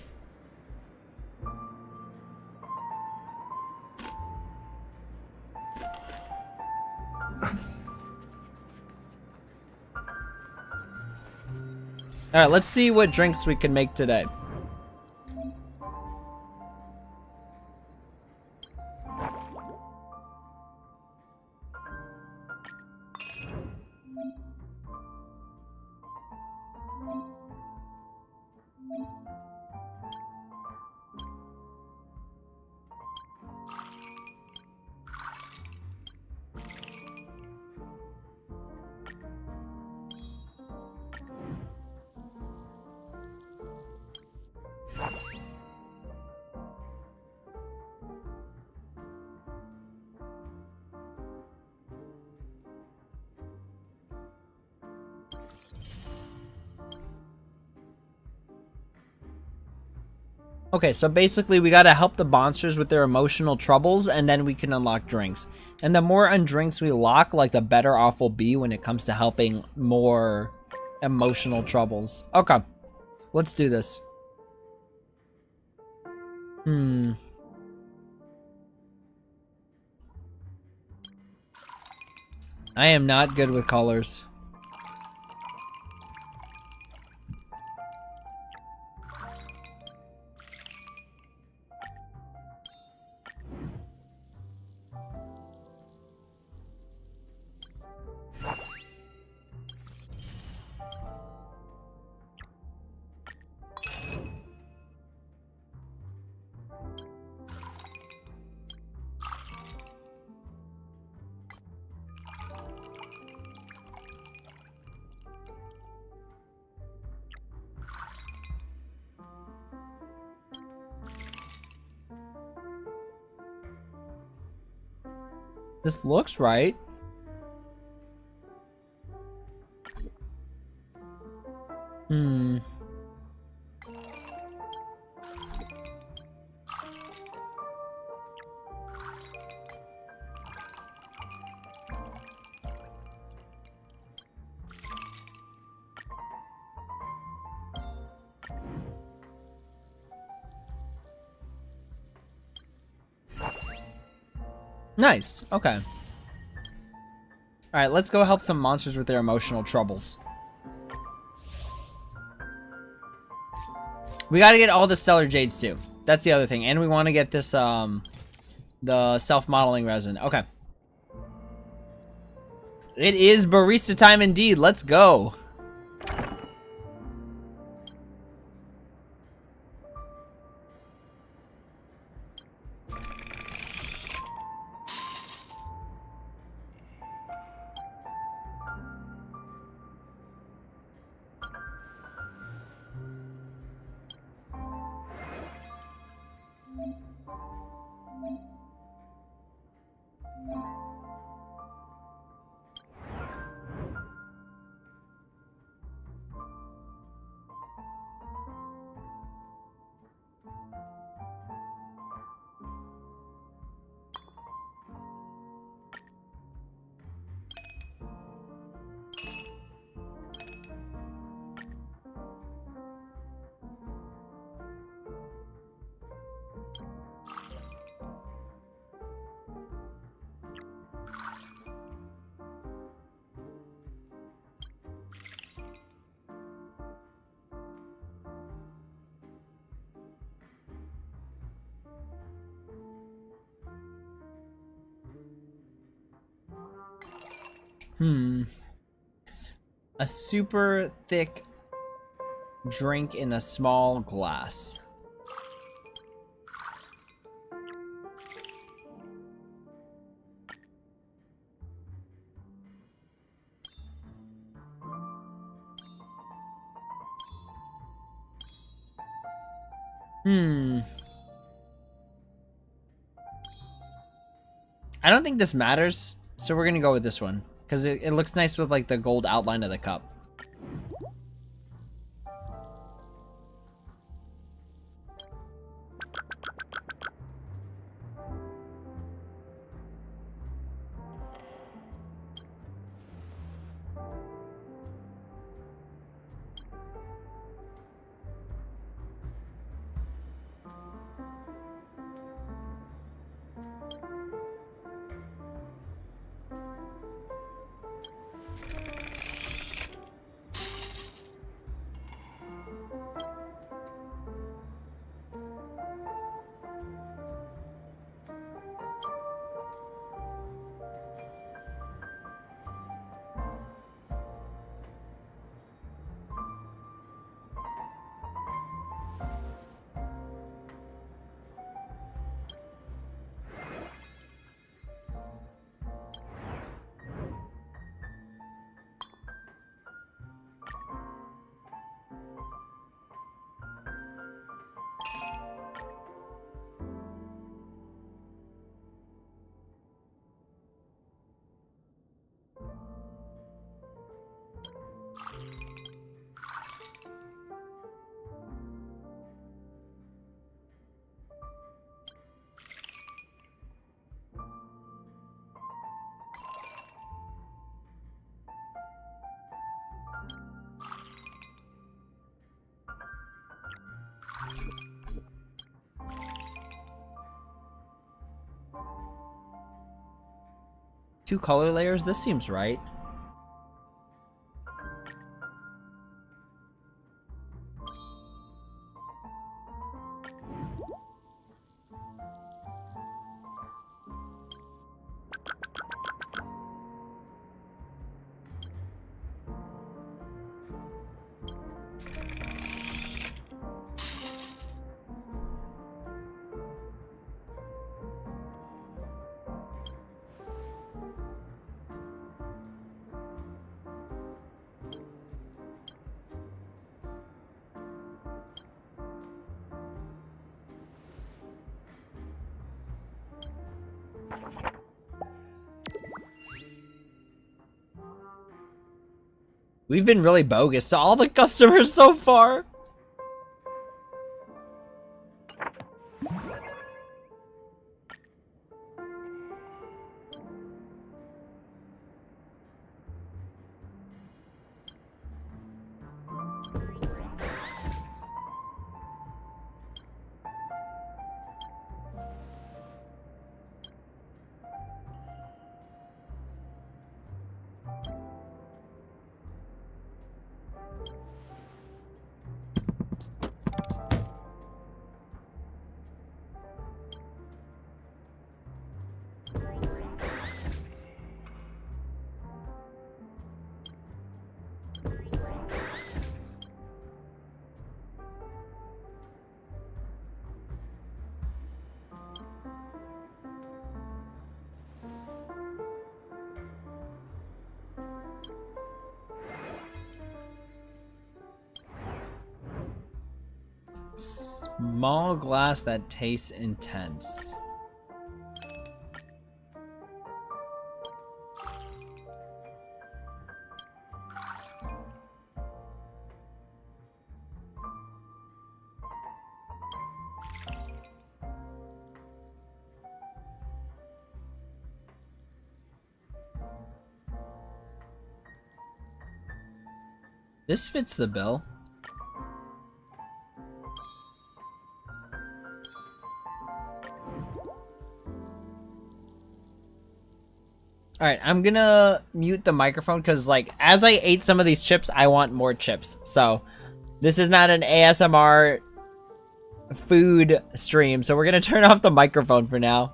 Alright, let's see what drinks we can make today. Okay, so basically we gotta help the monsters with their emotional troubles, and then we can unlock drinks. And the more drinks we lock, like the better off we'll be when it comes to helping more emotional troubles. Okay, let's do this. I am not good with colors. This looks right. Nice. Okay. Alright, let's go help some monsters with their emotional troubles. We gotta get all the stellar jades too. That's the other thing. And we want to get this, the self-modeling resin. Okay. It is barista time indeed. Let's go. A super thick drink in a small glass. I don't think this matters, so we're gonna go with this one. because it looks nice with like the gold outline of the cup. Two color layers? This seems right. We've been really bogus to all the customers so far. Small glass that tastes intense. This fits the bill. Alright, I'm gonna mute the microphone because, like, as I ate some of these chips, I want more chips. So, this is not an ASMR food stream, so we're gonna turn off the microphone for now.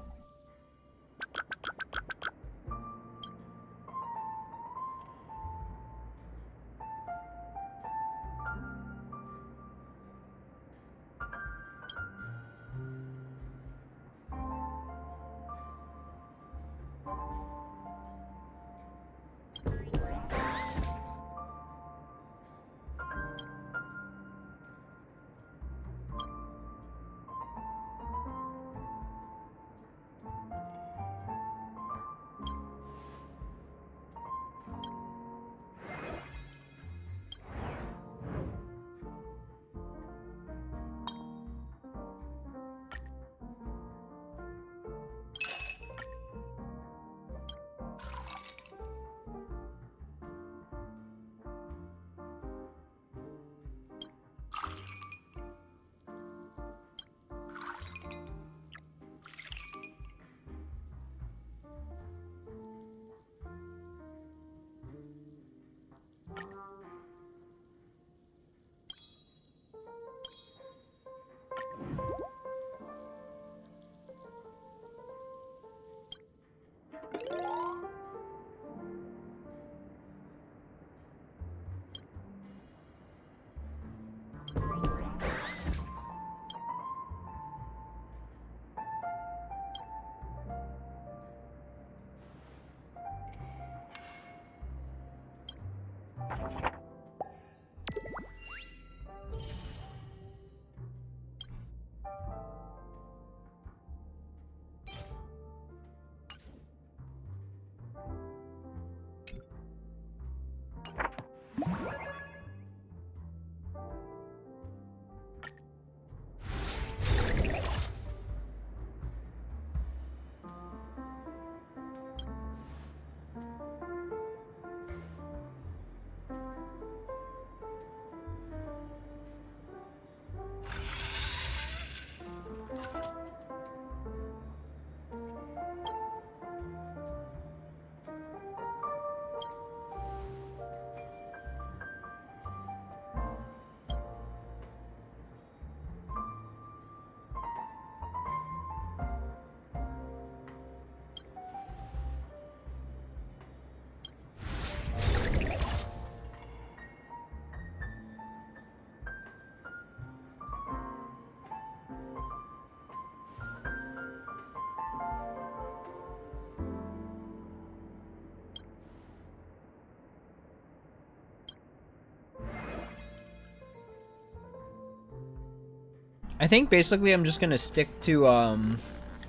I think basically I'm just gonna stick to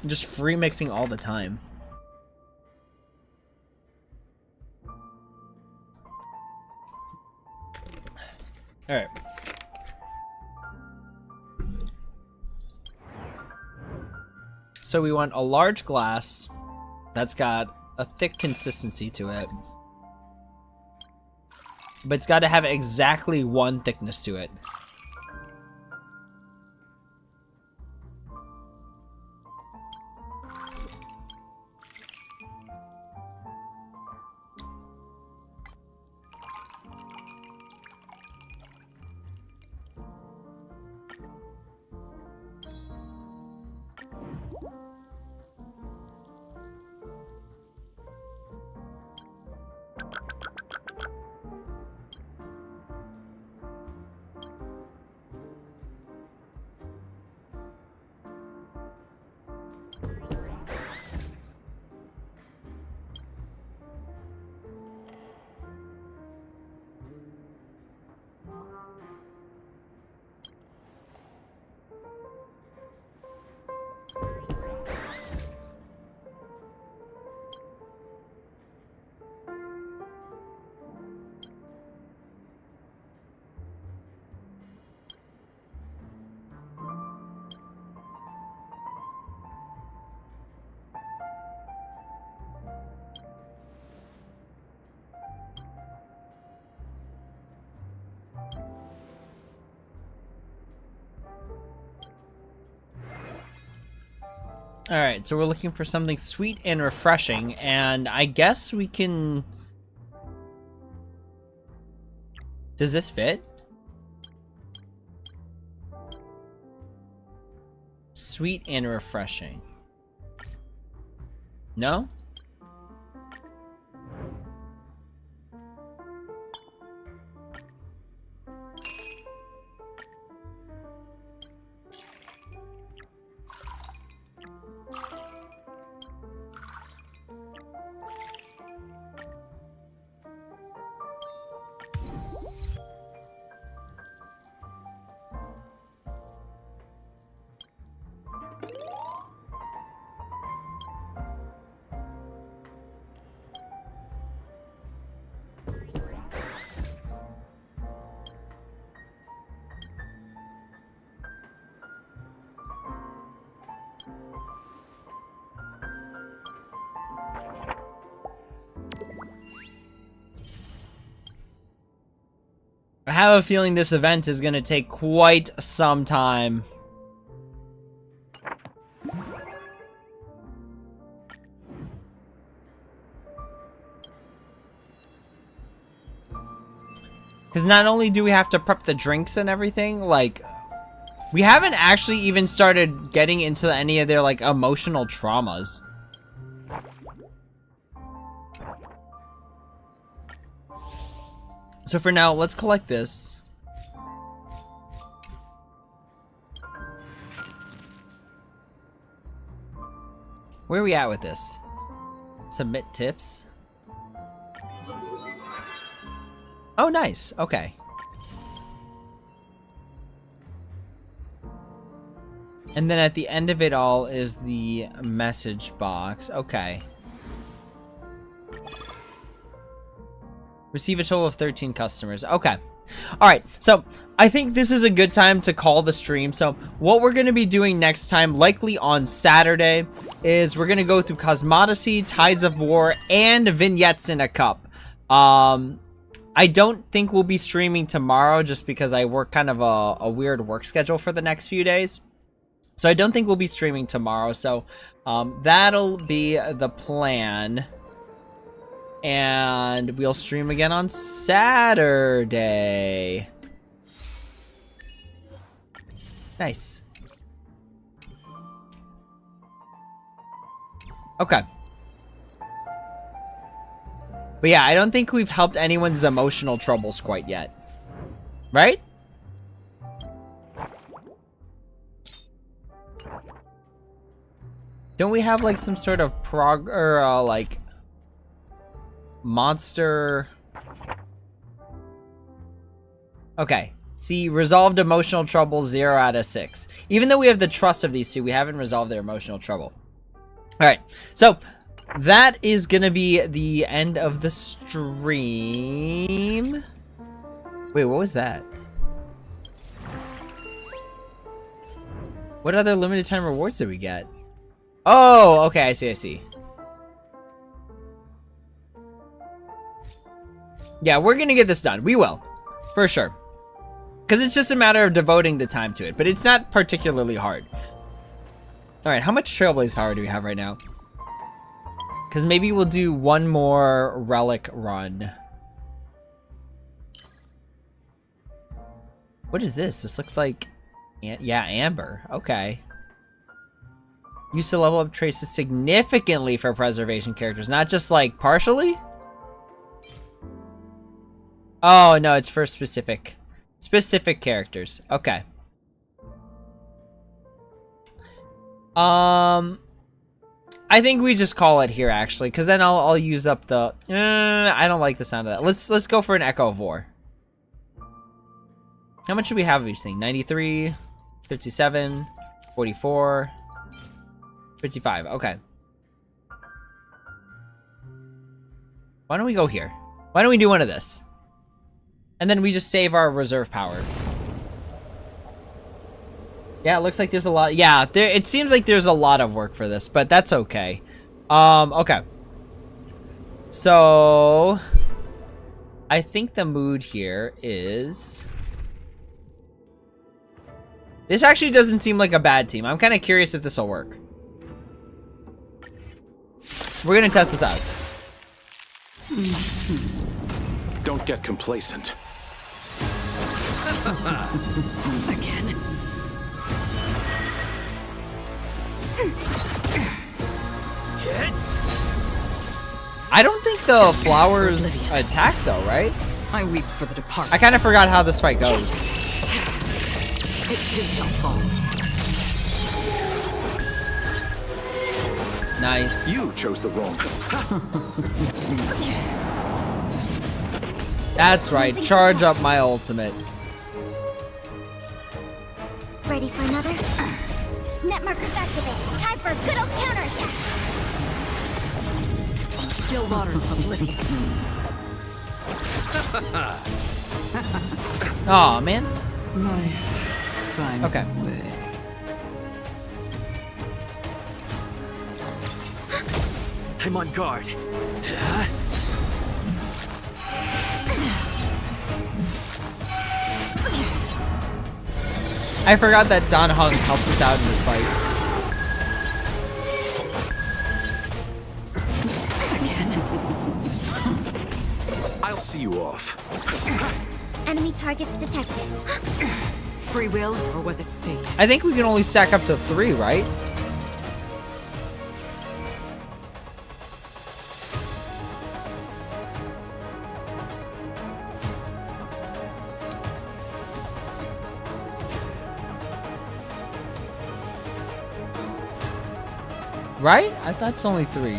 just free mixing all the time. All right. So we want a large glass that's got a thick consistency to it. But it's got to have exactly one thickness to it. All right, so we're looking for something sweet and refreshing, and I guess we can... Does this fit? Sweet and refreshing. No? I have a feeling this event is going to take quite some time. Because not only do we have to prep the drinks and everything, like, we haven't actually even started getting into any of their, like, emotional traumas. So for now, let's collect this. Where are we at with this? Submit tips. Oh, nice. Okay. And then at the end of it all is the message box. Okay. Receive a total of 13 customers. Okay. All right. So I think this is a good time to call the stream. So what we're going to be doing next time, likely on Saturday, is we're going to go through Cosmodesy, Tides of War, and Vignettes in a Cup. I don't think we'll be streaming tomorrow just because I work kind of a weird work schedule for the next few days. So I don't think we'll be streaming tomorrow. So that'll be the plan. And we'll stream again on Saturday. Nice. Okay. But yeah, I don't think we've helped anyone's emotional troubles quite yet. Right? Don't we have like some sort of like monster? Okay, See, resolved emotional trouble, 0 out of 6. Even though we have the trust of these two, we haven't resolved their emotional trouble. Alright, so that is gonna be the end of the stream. Wait, what was that? What other limited time rewards did we get? Oh, okay, I see. Yeah, we're gonna get this done. We will. For sure. Because it's just a matter of devoting the time to it. But it's not particularly hard. Alright, how much Trailblaze power do we have right now? Because maybe we'll do one more relic run. What is this? This looks like... yeah, amber. Okay. Used to level up traces significantly for preservation characters. Not just, like, partially? Oh, no, it's for specific characters. Okay. I think we just call it here, actually, because then I'll use up the... I don't like the sound of that. Let's go for an Echo of War. How much do we have of each thing? 93, 57, 44, 55. Okay. Why don't we go here? Why don't we do one of this? And then we just save our reserve power. Yeah, it looks like there's a lot. Yeah, it seems like there's a lot of work for this, but that's okay. Okay. So, I think the mood here is... This actually doesn't seem like a bad team. I'm kind of curious if this will work. We're going to test this out. Don't get complacent. Again. I don't think the flowers attack though, right? I weep for the departed. I kind of forgot how this fight goes. It too shall fall. Nice. You chose the wrong. That's right. Charge up my ultimate. Ready for another? Net markers activate. Time for a good old counterattack. Still waters of oblivion. Aw, man. Okay. I'm on guard. I forgot that Don Hung helps us out in this fight. I'll see you off. Enemy targets detected. Free will, or was it fate? I think we can only stack up to 3, right? Right? I thought it's only 3.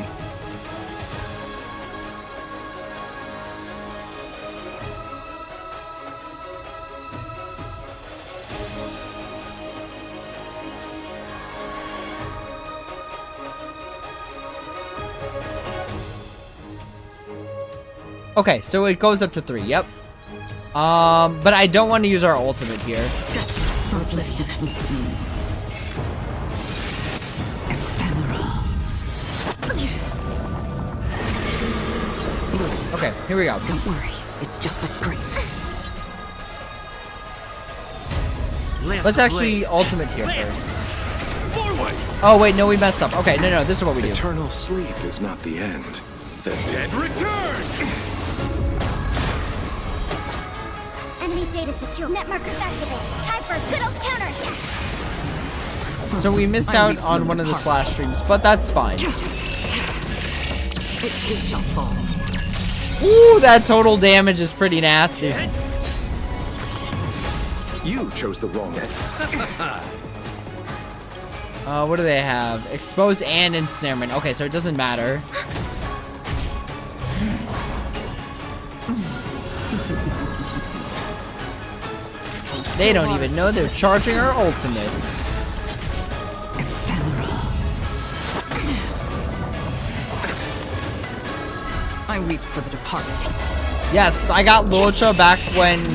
Okay, so it goes up to 3, yep. But I don't want to use our ultimate here. Just for oblivion. Okay, here we go. Don't worry, it's just a scream. Let's actually ultimate here first. Forward! Oh wait, no, we messed up. Okay, no, this is what we do. Eternal sleep is not the end. The dead return! Enemy data secure. Net markers activate. Time for a good old counterattack. So we missed out on one of the slash streams, but that's fine. It too shall fall. Ooh, that total damage is pretty nasty. You chose the wrong end. What do they have? Expose and ensnarement. Okay, so it doesn't matter. They don't even know they're charging our ultimate. I weep for the departed. Yes, I got Lucha back when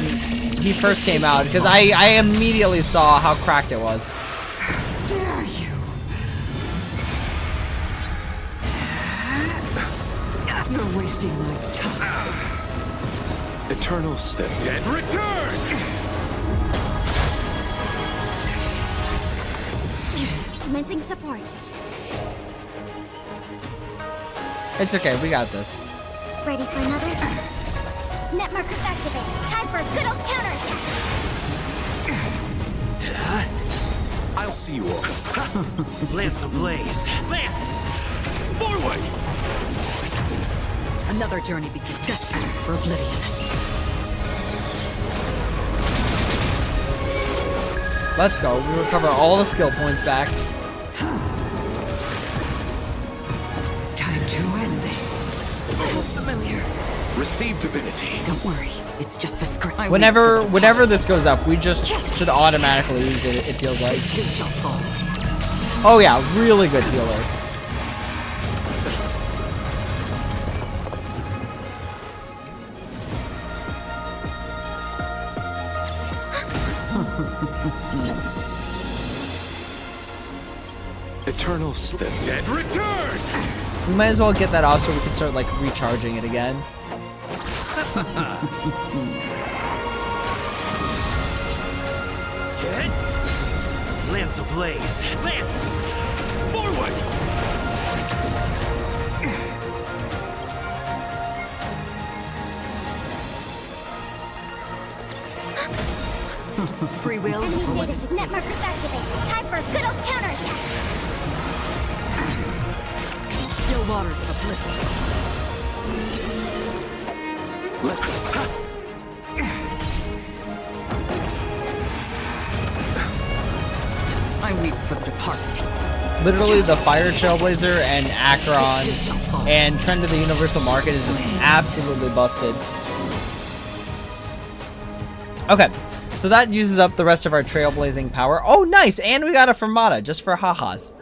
he first came out because I immediately saw how cracked it was. Dare you? You're wasting my time. Eternal step. Dead return! Commencing support. It's okay, we got this. Ready for another? Net markers activate. Time for a good old counterattack. I'll see you all. Lance ablaze. Lance! Forward! Another journey begins. Destined for oblivion. Let's go. We recover all the skill points back. Time to end this. Familiar. Receive divinity. Don't worry. It's just a script. Whenever this goes up, we just should automatically use it, it feels like. Too shall fall. Oh yeah, really good healer. Eternal step. Dead return! We might as well get that off so we can start like recharging it again. Hit! Lance ablaze. Lance! Forward! Free will. Enemy data net markers activate. Time for a good old counterattack. Still waters of oblivion. I weep for the departed. Literally, the Fire Trailblazer and Acheron and Trend of the Universal Market is just absolutely busted. Okay, so that uses up the rest of our Trailblazing power. Oh, nice! And we got a Fermata, just for ha-has.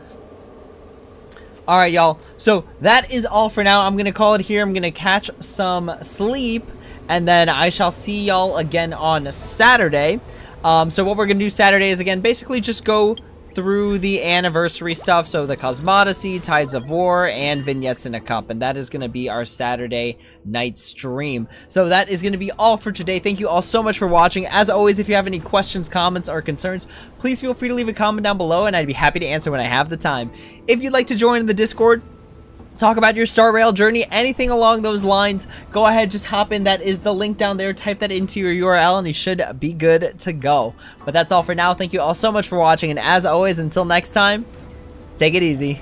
Alright, y'all. So, that is all for now. I'm going to call it here. I'm going to catch some sleep. And then I shall see y'all again on Saturday. So what we're going to do Saturday is, again, basically just go through the anniversary stuff. So the Cosmodicy, Tides of War, and Vignettes in a Cup. And that is going to be our Saturday night stream. So that is going to be all for today. Thank you all so much for watching. As always, if you have any questions, comments, or concerns, please feel free to leave a comment down below, and I'd be happy to answer when I have the time. If you'd like to join the Discord, talk about your Star Rail journey, anything along those lines, go ahead, just hop in. That is the link down there. Type that into your URL and you should be good to go. But that's all for now. Thank you all so much for watching, and as always, until next time, take it easy.